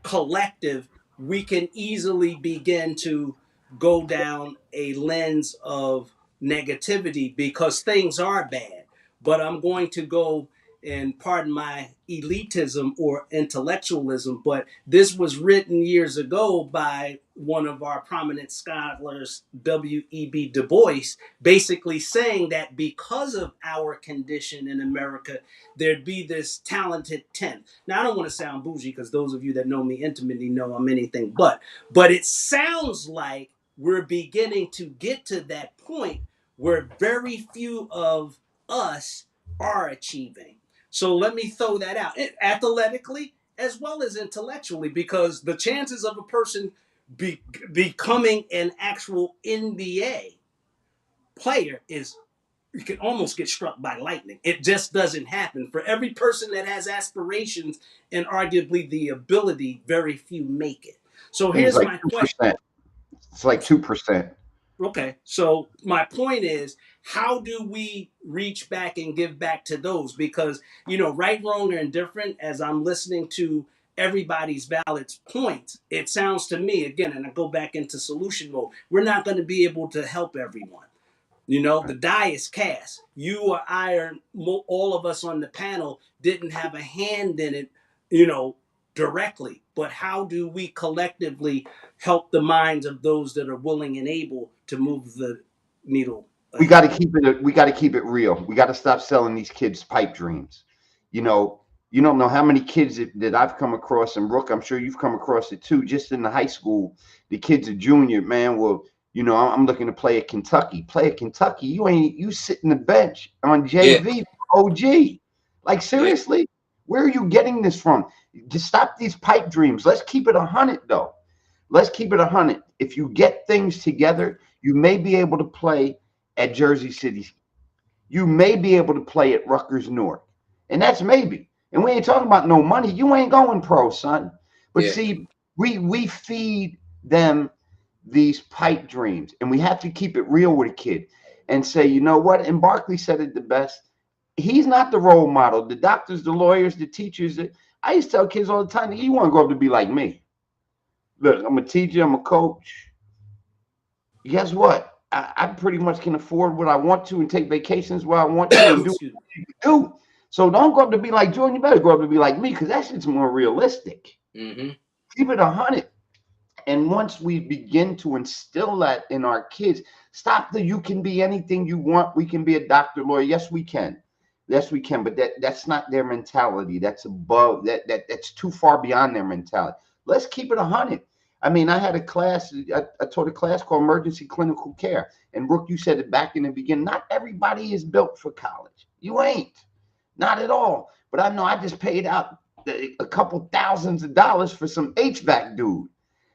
collective, we can easily begin to go down a lens of negativity because things are bad. But I'm going to go and pardon my elitism or intellectualism, but this was written years ago by one of our prominent scholars, W.E.B. Du Bois, basically saying that because of our condition in America, there'd be this talented 10th. Now, I don't want to sound bougie because those of you that know me intimately know I'm anything but it sounds like we're beginning to get to that point where very few of us are achieving. So let me throw that out athletically as well as intellectually, because the chances of a person becoming an actual NBA player is you can almost get struck by lightning. It just doesn't happen. For every person that has aspirations and arguably the ability, very few make it. So I think it's here's like my question. 2%. It's like 2%. Okay, so my point is, how do we reach back and give back to those? Because, right, wrong, or indifferent, as I'm listening to everybody's valid points, it sounds to me, again, and I go back into solution mode, we're not going to be able to help everyone. The die is cast. You or I, or all of us on the panel, didn't have a hand in it, directly. But how do we collectively help the minds of those that are willing and able to move the needle We got ahead? to keep it. We got to keep it real. We got to stop selling these kids pipe dreams. You know, you don't know how many kids that I've come across, and Rook, I'm sure you've come across it too. Just in the high school, the kids are junior, man. Well, I'm looking to play at Kentucky. Play at Kentucky. You sit in the bench on Yeah, JV OG. Like yeah, seriously, where are you getting this from? Just stop these pipe dreams. Let's keep it 100 though. Let's keep it 100. If you get things together, you may be able to play at Jersey City. You may be able to play at Rutgers North. And that's maybe. And we ain't talking about no money. You ain't going pro, son. But yeah. see, we feed them these pipe dreams. And we have to keep it real with a kid and say, you know what? And Barkley said it the best. He's not the role model. The doctors, the lawyers, the teachers. I used to tell kids all the time, you want to grow up to be like me. Look, I'm a teacher, I'm a coach. Guess what? I pretty much can afford what I want to and take vacations where I want to and do what Excuse me. you do. So don't grow up to be like Jordan. You better grow up to be like me because that shit's more realistic. Mm-hmm. Keep it 100. And once we begin to instill that in our kids, stop the you can be anything you want. We can be a doctor, lawyer. Yes, we can. Yes, we can. But that's not their mentality. That's above that's too far beyond their mentality. Let's keep it 100. I mean, I had a class, I taught a class called Emergency Clinical Care. And Rook, you said it back in the beginning, not everybody is built for college. You ain't. Not at all. But I know I just paid out a couple thousands of dollars for some HVAC dude.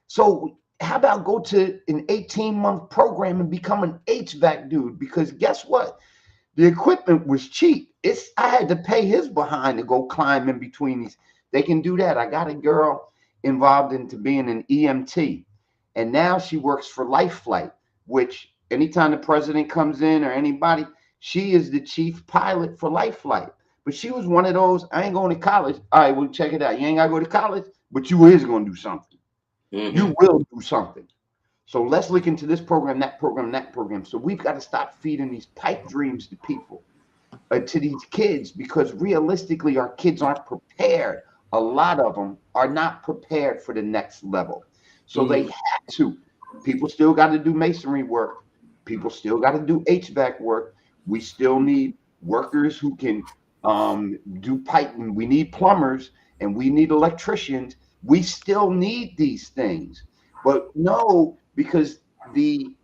So how about go to an 18-month program and become an HVAC dude? Because guess what? The equipment was cheap. I had to pay his behind to go climb in between these. They can do that. I got a girl involved into being an EMT, and now she works for Life Flight, which anytime the president comes in or anybody, she is the chief pilot for Life Flight. But she was one of those, I ain't going to college. All right, well, check it out. You ain't got to go to college, but you is going to do something. Mm-hmm. You will do something. So let's look into this program, that program, that program. So we've got to stop feeding these pipe dreams to people, to these kids, because realistically, our kids aren't prepared. A lot of them are not prepared for the next level. So they have to. People still got to do masonry work. People still got to do HVAC work. We still need workers who can do piping. We need plumbers and we need electricians. We still need these things. But no, because the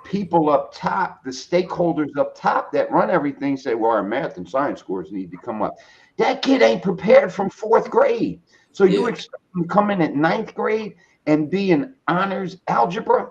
people up top, the stakeholders up top that run everything say, well, our math and science scores need to come up. That kid ain't prepared from 4th grade. So you expect him to come in at 9th grade and be in honors algebra?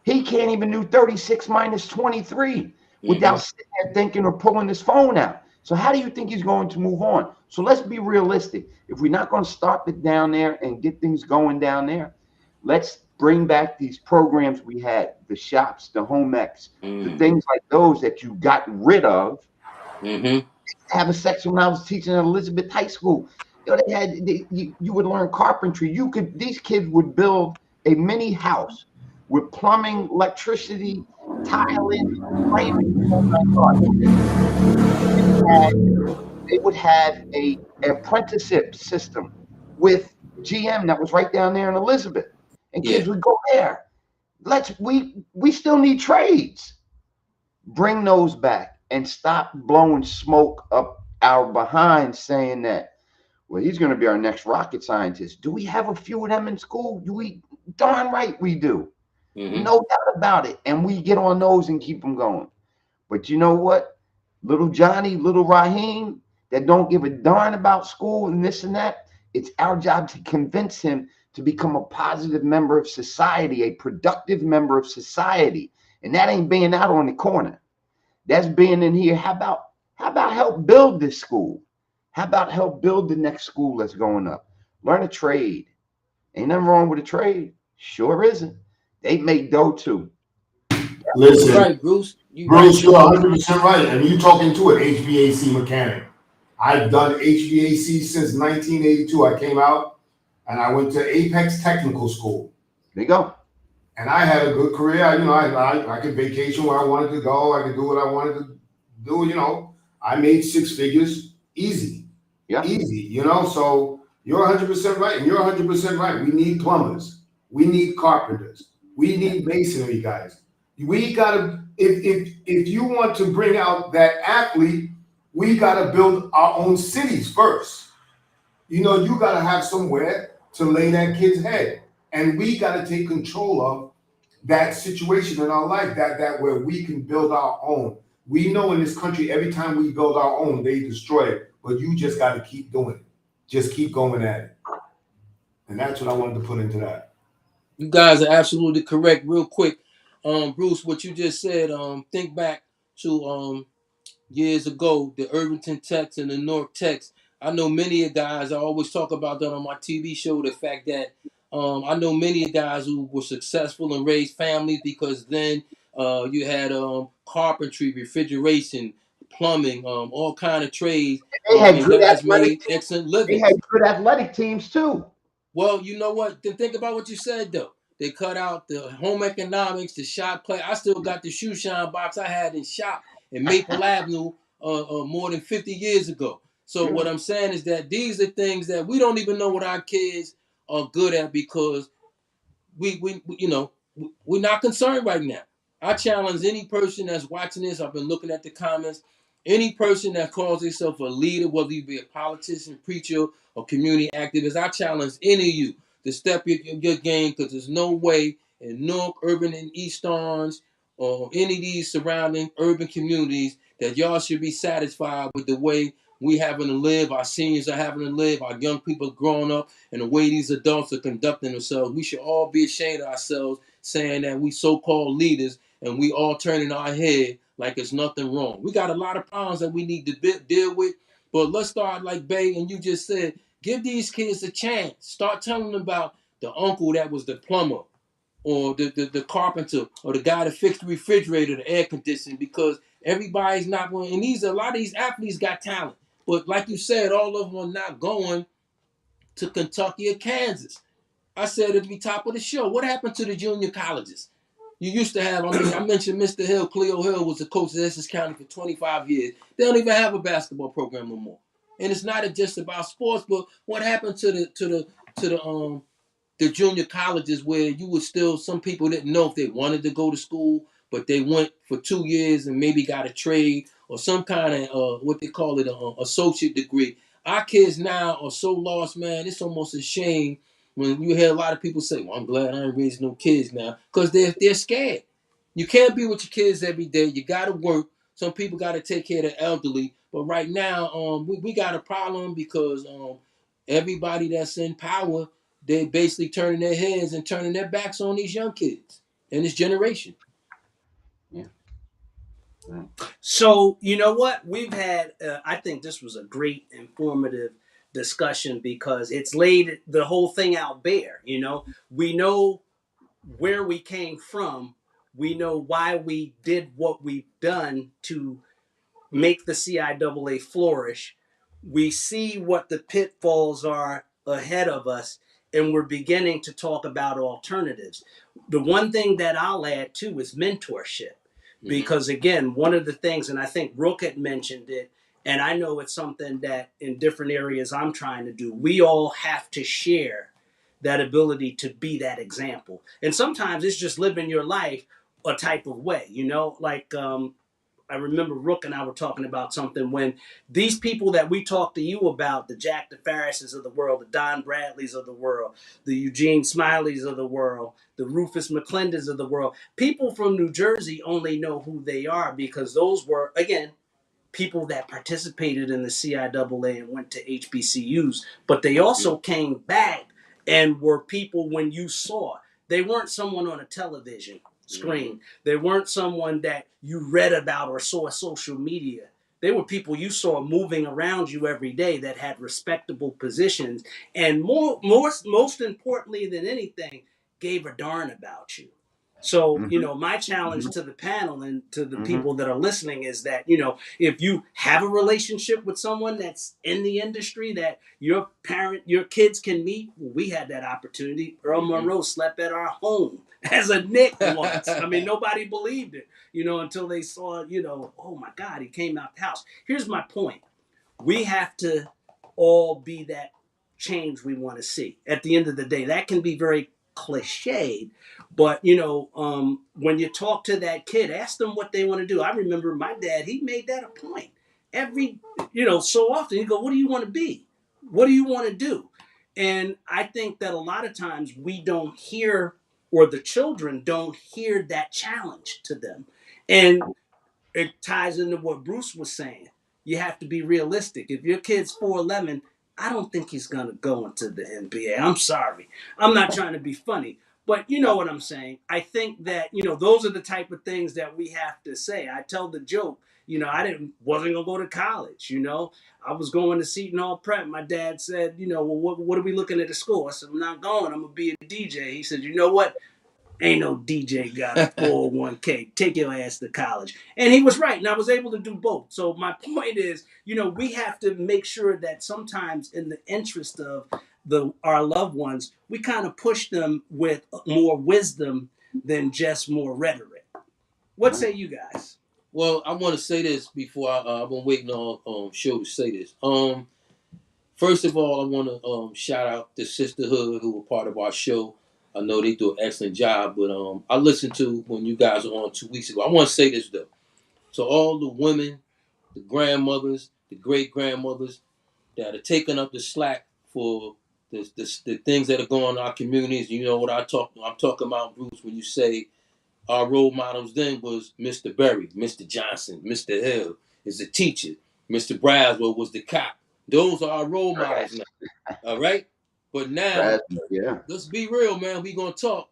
He can't even do 36 minus 23 without sitting there thinking or pulling his phone out. So how do you think he's going to move on? So let's be realistic. If we're not going to start it down there and get things going down there, let's bring back these programs we had, the shops, the home ecs, the things like those that you got rid of. Have a section when I was teaching at Elizabeth High School. They had you would learn carpentry. These kids would build a mini house with plumbing, electricity, tiling, framing. Oh my God. They would have a apprenticeship system with GM that was right down there in Elizabeth, and kids would go there. We still need trades. Bring those back and stop blowing smoke up our behind saying that, well, he's going to be our next rocket scientist. Do we have a few of them in school? Darn right we do. No doubt about it. And we get on those and keep them going. But you know what? Little Johnny, little Raheem, that don't give a darn about school and this and that, it's our job to convince him to become a positive member of society, a productive member of society. And that ain't being out on the corner. that's being in here. How about help build this school? How about help build the next school that's going up? Learn a trade. Ain't nothing wrong with a trade. Sure isn't. They make dough too. You Listen, right, Bruce. You right. Bruce, you're 100% right. And you talking to an HVAC mechanic. I've done HVAC since 1982. I came out and I went to Apex Technical School. There you go. And I had a good career. I could vacation where I wanted to go. I could do what I wanted to do. I made six figures easy. Yeah. Easy, So you're 100% right. And you're 100% right. We need plumbers. We need carpenters. We need masonry guys. We gotta, if you want to bring out that athlete, we gotta build our own cities first. You gotta have somewhere to lay that kid's head. And we gotta take control of that situation in our life, that where we can build our own. We know in this country, every time we build our own, they destroy it. But you just gotta keep doing it. Just keep going at it. And that's what I wanted to put into that. You guys are absolutely correct. Real quick, Bruce, what you just said. Think back to years ago, the Irvington Techs and the North Techs. I know many of guys. I always talk about that on my TV show. The fact that I know many guys who were successful and raised families because then you had carpentry, refrigeration, plumbing, all kind of trades, They had and good guys athletic made excellent They livings. had good athletic teams too. Well, you know what? Then think about what you said though. They cut out the home economics, the shop play. I still got the shoe shine box I had in shop in Maple Avenue more than 50 years ago. So what I'm saying is that these are things that we don't even know what our kids are good at because we're not concerned right now. I challenge any person that's watching this. I've been looking at the comments. Any person that calls themselves a leader, whether you be a politician, preacher, or community activist, I challenge any of you to step your game because there's no way in Newark, Urban, and East Orange, or any of these surrounding urban communities that y'all should be satisfied with the way we having to live, our seniors are having to live, our young people growing up, and the way these adults are conducting themselves. We should all be ashamed of ourselves saying that we so-called leaders and we all turning our head like it's nothing wrong. We got a lot of problems that we need to deal with, but let's start like Bay and you just said, give these kids a chance. Start telling them about the uncle that was the plumber or the carpenter or the guy that fixed the refrigerator, the air conditioning, because everybody's not going, and a lot of these athletes got talent. But like you said, all of them are not going to Kentucky or Kansas. I said at the top of the show, what happened to the junior colleges? You used to have, I mentioned Mr. Hill, Cleo Hill was the coach of Essex County for 25 years. They don't even have a basketball program no more. And it's not just about sports, but what happened to the junior colleges where you were still, some people didn't know if they wanted to go to school, but they went for 2 years and maybe got a trade or some kind of what they call it, associate degree. Our kids now are so lost, man. It's almost a shame when you hear a lot of people say, well, I'm glad I ain't raising no kids now, because they're scared. You can't be with your kids every day. You got to work. Some people got to take care of the elderly. But right now, we got a problem because everybody that's in power, they're basically turning their heads and turning their backs on these young kids and this generation. Yeah. So, you know what? We've had, I think this was a great informative discussion because it's laid the whole thing out bare. We know where we came from. We know why we did what we've done to make the CIAA flourish. We see what the pitfalls are ahead of us, and we're beginning to talk about alternatives. The one thing that I'll add too is mentorship. Because again, one of the things, and I think Rook had mentioned it, and I know it's something that in different areas I'm trying to do, we all have to share that ability to be that example. And sometimes it's just living your life a type of way, like I remember Rook and I were talking about something when these people that we talk to you about, the Jack DeFarrises of the world, the Don Bradleys of the world, the Eugene Smileys of the world, the Rufus McClendons of the world, people from New Jersey only know who they are because those were, again, people that participated in the CIAA and went to HBCUs, but they also came back and were people when you saw. They weren't someone on a television. screen. They weren't someone that you read about or saw on social media. They were people you saw moving around you every day that had respectable positions, and most importantly than anything, gave a darn about you. So, my challenge to the panel and to the people that are listening is that, if you have a relationship with someone that's in the industry that your kids can meet, we had that opportunity. Earl Monroe slept at our home as a Knick once. I mean, nobody believed it, until they saw, oh my God, he came out the house. Here's my point. We have to all be that change we want to see. At the end of the day, that can be very cliched, but when you talk to that kid, ask them what they want to do. I remember my dad, he made that a point. Every, so often you go, what do you want to be? What do you want to do? And I think that a lot of times we don't hear, or the children don't hear that challenge to them. And it ties into what Bruce was saying. You have to be realistic. If your kid's 4'11", I don't think he's going to go into the NBA. I'm sorry. I'm not trying to be funny, but you know what I'm saying. I think that, those are the type of things that we have to say. I tell the joke, I wasn't going to go to college, I was going to Seton Hall Prep. My dad said, well, what are we looking at the school? I said, I'm not going. I'm going to be a DJ. He said, you know what? Ain't no DJ got a 401k. Take your ass to college. And he was right. And I was able to do both. So my point is, we have to make sure that sometimes in the interest of our loved ones, we kind of push them with more wisdom than just more rhetoric. What say you guys? Well, I want to say this before I've been waiting on show to say this. First of all, I want to shout out the sisterhood who were part of our show. I know they do an excellent job, but I listened to when you guys were on 2 weeks ago. I want to say this though. So all the women, the grandmothers, the great grandmothers that are taking up the slack for the things that are going on in our communities. You know what I'm talking about, Bruce, when you say our role models then was Mr. Berry, Mr. Johnson, Mr. Hill is the teacher, Mr. Braswell was the cop. Those are our role models now. All right? But now, let's be real, man. We gonna talk.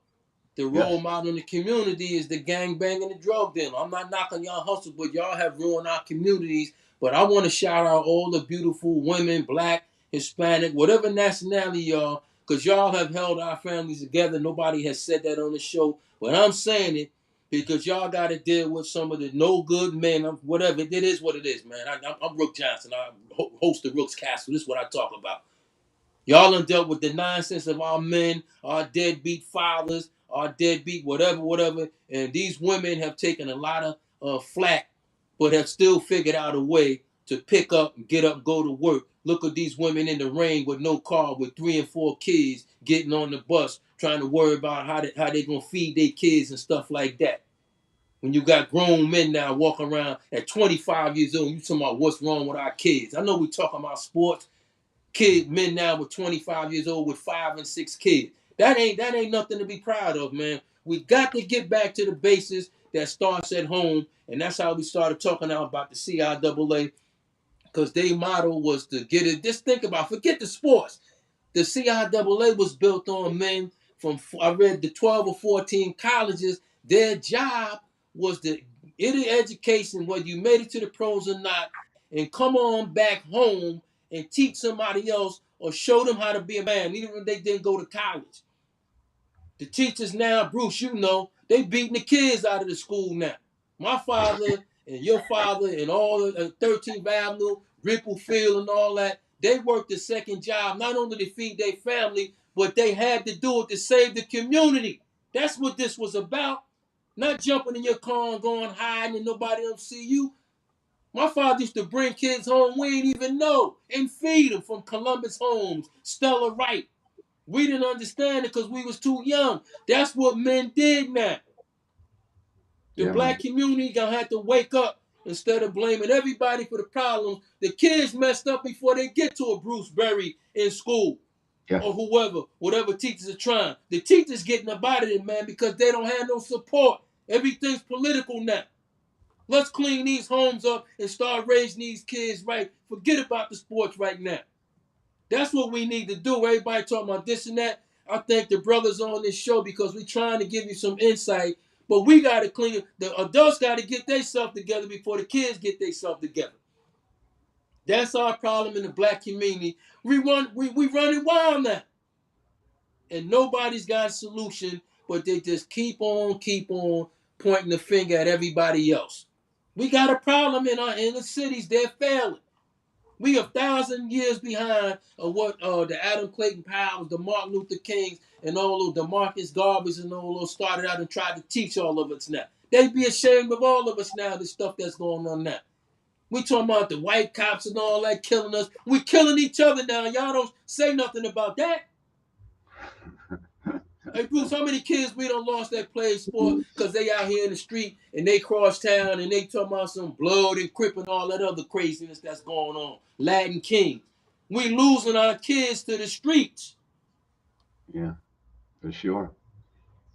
The role model in the community is the gangbang and the drug dealer. I'm not knocking y'all hustle, but y'all have ruined our communities. But I want to shout out all the beautiful women, black, Hispanic, whatever nationality y'all, because y'all have held our families together. Nobody has said that on the show, but I'm saying it because y'all got to deal with some of the no good men. Whatever it is, what it is, man. I'm Rook Johnson. I host the Rook's Castle. This is what I talk about. Y'all done dealt with the nonsense of our men, our deadbeat fathers, our deadbeat whatever. And these women have taken a lot of flack, but have still figured out a way to pick up, get up, go to work. Look at these women in the rain with no car, with 3 and 4 kids, getting on the bus, trying to worry about how they gonna feed their kids and stuff like that. When you got grown men now walking around at 25 years old, you talking about what's wrong with our kids. I know we talking about sports. Men now with 25 years old with 5 and 6 kids. That ain't nothing to be proud of, man. We got to get back to the basis that starts at home, and that's how we started talking now about the CIAA, because their motto was to get it. Just think about, forget the sports. The CIAA was built on men from, I read the 12 or 14 colleges. Their job was to get an education, whether you made it to the pros or not, and come on back home and teach somebody else or show them how to be a man, even if they didn't go to college. The teachers now, Bruce, they beating the kids out of the school now. My father and your father and all the 13th Avenue, Ripple Field and all that, they worked a second job, not only to feed their family, but they had to do it to save the community. That's what this was about. Not jumping in your car and going hiding and nobody else see you. My father used to bring kids home we didn't even know and feed them from Columbus Homes, Stella Wright. We didn't understand it because we was too young. That's what men did now. The black community gonna have to wake up instead of blaming everybody for the problems. The kids messed up before they get to a Bruce Berry in school. Or whoever, whatever teachers are trying. The teachers getting up out of it, man, because they don't have no support. Everything's political now. Let's clean these homes up and start raising these kids right. Forget about the sports right now. That's what we need to do. Everybody talking about this and that. I thank the brothers on this show because we're trying to give you some insight. But we got to clean. The adults got to get themselves together before the kids get themselves together. That's our problem in the black community. We running wild now, and nobody's got a solution. But they just keep on pointing the finger at everybody else. We got a problem in our inner cities. They're failing. We 1,000 years behind of what the Adam Clayton Powers, the Martin Luther Kings, and all of the Marcus Garveys and all those started out and tried to teach all of us now. They'd be ashamed of all of us now, the stuff that's going on now. We talking about the white cops and all that killing us. We killing each other now. Y'all don't say nothing about that. Hey, Bruce, how many kids we done lost that play sport because they out here in the street and they cross town and they talking about some blood and crip and all that other craziness that's going on. Latin King. We losing our kids to the streets. Yeah, for sure.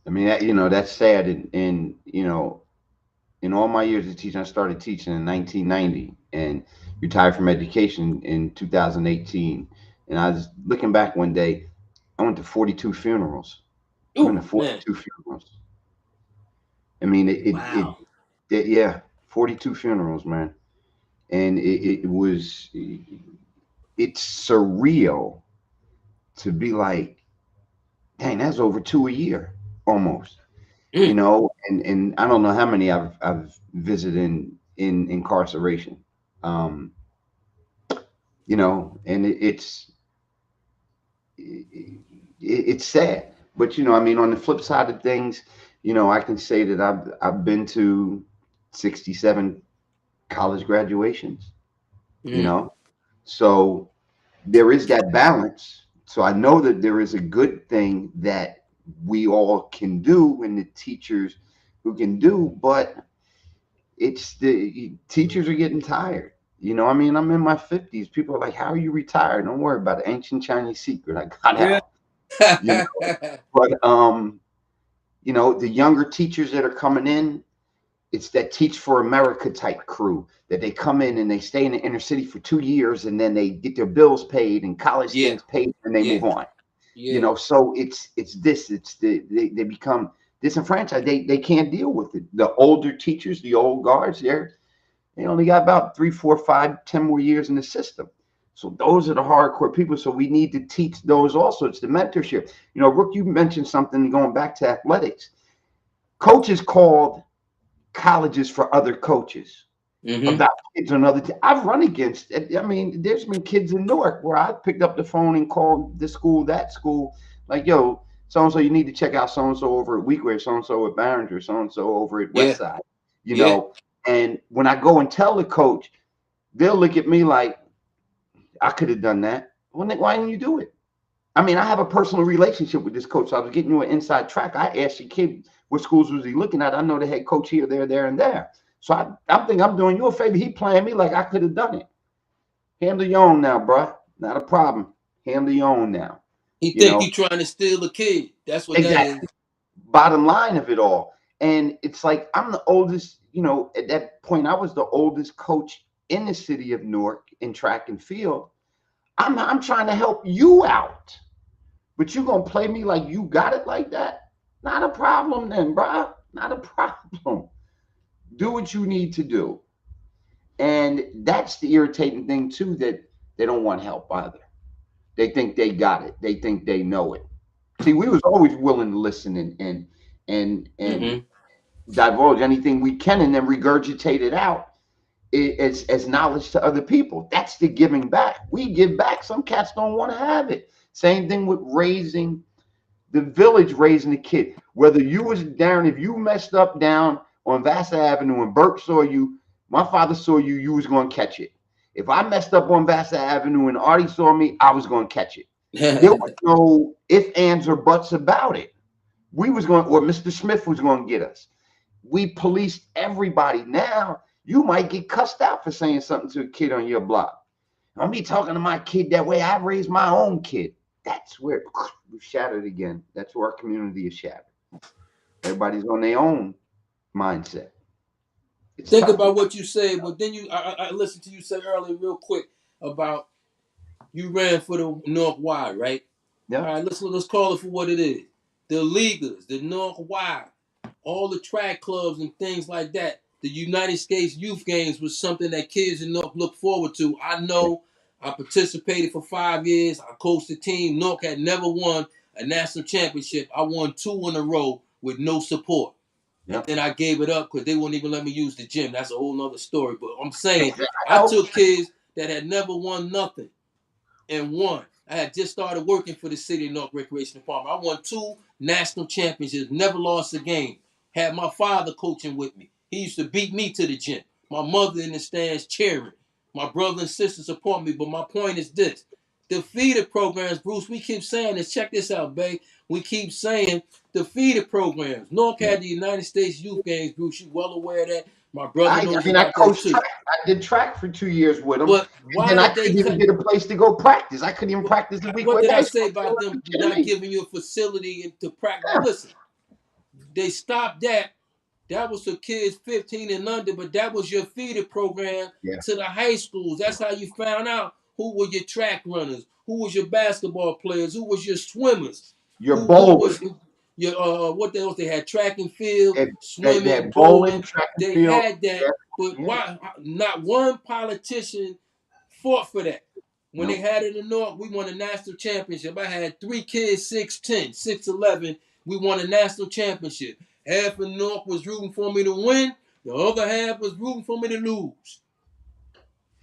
I mean, that's sad. And in all my years of teaching, I started teaching in 1990 and retired from education in 2018. And I was looking back one day, I went to 42 funerals. Ooh, I went to 42 funerals. I mean, Wow. yeah, 42 funerals, man. And it's surreal to be like, dang, that's over 2 a year almost. And I don't know how many I've visited in incarceration. And it's sad. But I mean, on the flip side of things, I can say that I've been to 67 college graduations. So there is that balance. So I know that there is a good thing that we all can do and the teachers who can do, but it's the teachers are getting tired. I mean, I'm in my 50s. People are like, how are you retired? Don't worry about it. Ancient Chinese secret. I got out. But the younger teachers that are coming in, it's that Teach for America type crew that they come in and they stay in the inner city for 2 years and then they get their bills paid and college things paid and they move on. So they become disenfranchised. They can't deal with it. The older teachers, the old guards, they only got about 3, 4, 5, 10 more years in the system. So those are the hardcore people. So we need to teach those also. It's the mentorship. Rook, you mentioned something going back to athletics. Coaches called colleges for other coaches about kids on other teams. I've run against. I mean, there's been kids in Newark where I picked up the phone and called this school, that school, like, yo, so and so, you need to check out so and so over at Weekway, so and so at Barringer, so and so over at Westside. And when I go and tell the coach, they'll look at me like, I could have done that. Well, why didn't you do it? I mean, I have a personal relationship with this coach. So I was getting you an inside track. I asked the kid, what schools was he looking at? I know the head coach here, there, and there. So I think I'm doing you a favor. He playing me like I could have done it. Handle your own now, bro. Not a problem. Handle your own now. He think he trying to steal a kid. That's what that is. Bottom line of it all. And it's like, I'm the oldest, at that point, I was the oldest coach in the city of Newark in track and field. I'm trying to help you out. But you're going to play me like you got it like that? Not a problem then, bro. Not a problem. Do what you need to do. And that's the irritating thing, too, that they don't want help either. They think they got it. They think they know it. See, we was always willing to listen and divulge anything we can and then regurgitate it out as knowledge to other people. That's the giving back. We give back. Some cats don't want to have it. Same thing with raising the village, raising the kid. Whether you was Darren, if you messed up down on Vassar Avenue and Burke saw you, my father saw you, you was going to catch it. If I messed up on Vassar Avenue and Artie saw me, I was going to catch it. There was no ifs, ands, or buts about it. We was going, or Mr. Smith was going to get us. We policed everybody. Now you might get cussed out for saying something to a kid on your block. I'm be talking to my kid that way. I raised my own kid. That's where we've shattered again. That's where our community is shattered. Everybody's on their own mindset. Think about what you said, but then I listened to you say earlier real quick about you ran for the North Y, right? Yeah. All right, let's call it for what it is. The Leaguers, the North Y. all the track clubs and things like that. The United States Youth Games was something that kids in Newark look forward to. I know I participated for 5 years. I coached the team. Newark had never won a national championship. I won 2 in a row with no support. Yep. And then I gave it up because they wouldn't even let me use the gym. That's a whole nother story. But I'm saying I took kids that had never won nothing and won. I had just started working for the City of Newark Recreation Department. I won 2 national championships, never lost a game. Had my father coaching with me. He used to beat me to the gym. My mother in the stands cheering. My brother and sister support me. But my point is this. The feeder programs, Bruce, we keep saying this. Check this out, babe. We keep saying the feeder programs. Newark had the United States Youth Games, Bruce. You well aware of that. My brother knows I coached track. I did track for 2 years with them. But why and I couldn't even get a place to go practice. I couldn't even practice the week. What did I say about them not giving you a facility to practice? Yeah. Listen, they stopped that. That was for kids 15 and under, but that was your feeder program to the high schools. That's how you found out who were your track runners, who was your basketball players, who was your swimmers, your bowlers. Your what else? They had track and field, swimming, bowling, track and they field. had that, but why? Not one politician fought for that. When they had it in Newark, we won a national championship. I had 3 kids, 6'10", 6'11". We won a national championship. Half of Newark was rooting for me to win. The other half was rooting for me to lose.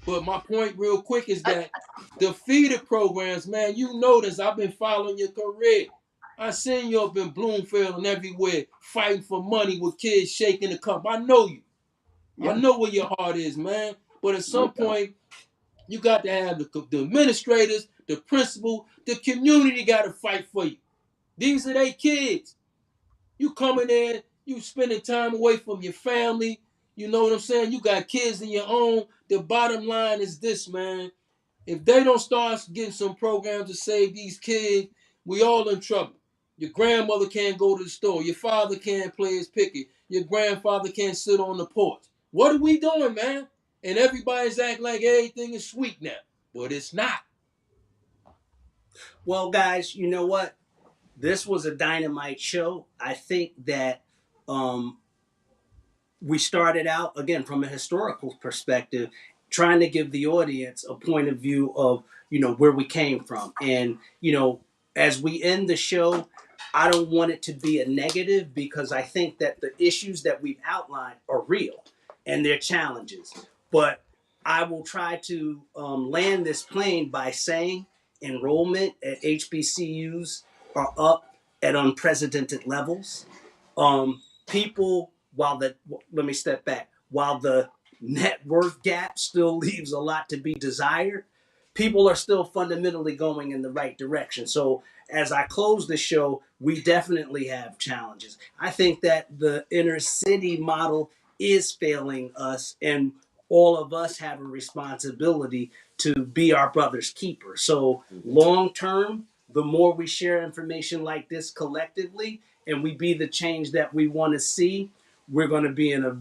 But my point real quick is that the feeder programs, man, you notice I've been following your career. I seen you up in Bloomfield and everywhere fighting for money with kids shaking the cup. I know you. I know where your heart is, man. But at some point, you got to have the administrators, the principal, the community got to fight for you. These are their kids. You coming there, you spending time away from your family. You know what I'm saying? You got kids in your own. The bottom line is this, man. If they don't start getting some programs to save these kids, we all in trouble. Your grandmother can't go to the store. Your father can't play his picket. Your grandfather can't sit on the porch. What are we doing, man? And everybody's acting like everything is sweet now. But it's not. Well, guys, you know what? This was a dynamite show. I think that we started out, again, from a historical perspective, trying to give the audience a point of view of, where we came from. And, as we end the show, I don't want it to be a negative because I think that the issues that we've outlined are real and they're challenges. But I will try to land this plane by saying enrollment at HBCUs are up at unprecedented levels. People, let me step back. While the net worth gap still leaves a lot to be desired, people are still fundamentally going in the right direction. So as I close the show, we definitely have challenges. I think that the inner city model is failing us, and all of us have a responsibility to be our brother's keeper. So long term, the more we share information like this collectively and we be the change that we want to see, we're going to be in a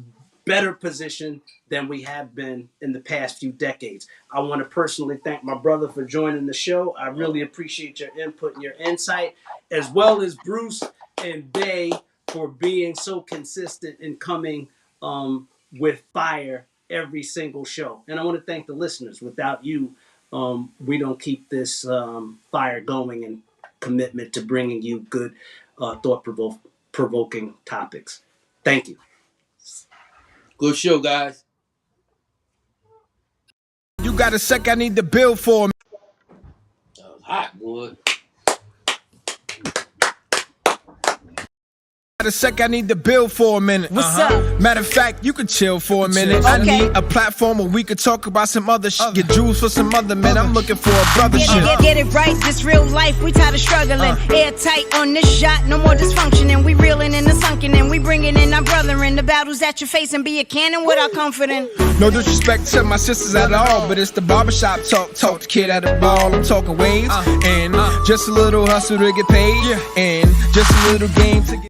better position than we have been in the past few decades. I want to personally thank my brother for joining the show. I really appreciate your input and your insight, as well as Bruce and Bay for being so consistent in coming with fire every single show. And I want to thank the listeners. Without you, we don't keep this fire going and commitment to bringing you good, thought-provoking topics. Thank you. Good show, guys. You got a sec I need to build for me. That was hot, boy. Got a sec I need to build for a minute. What's up? Matter of fact, you could chill for a minute. Okay. I need a platform where we could talk about some other shit. Get jewels for some other men. I'm looking for a brothership. Get it right, this real life, we tired of struggling. Airtight on this shot, no more dysfunctioning. We reeling in the sunken and we bringing in our brother in the battles that you're facing. Be a cannon without comforting. No disrespect to my sisters at all, but it's the barbershop talk. Talk the kid at the ball. I'm talking waves and just a little hustle to get paid and just a little game to get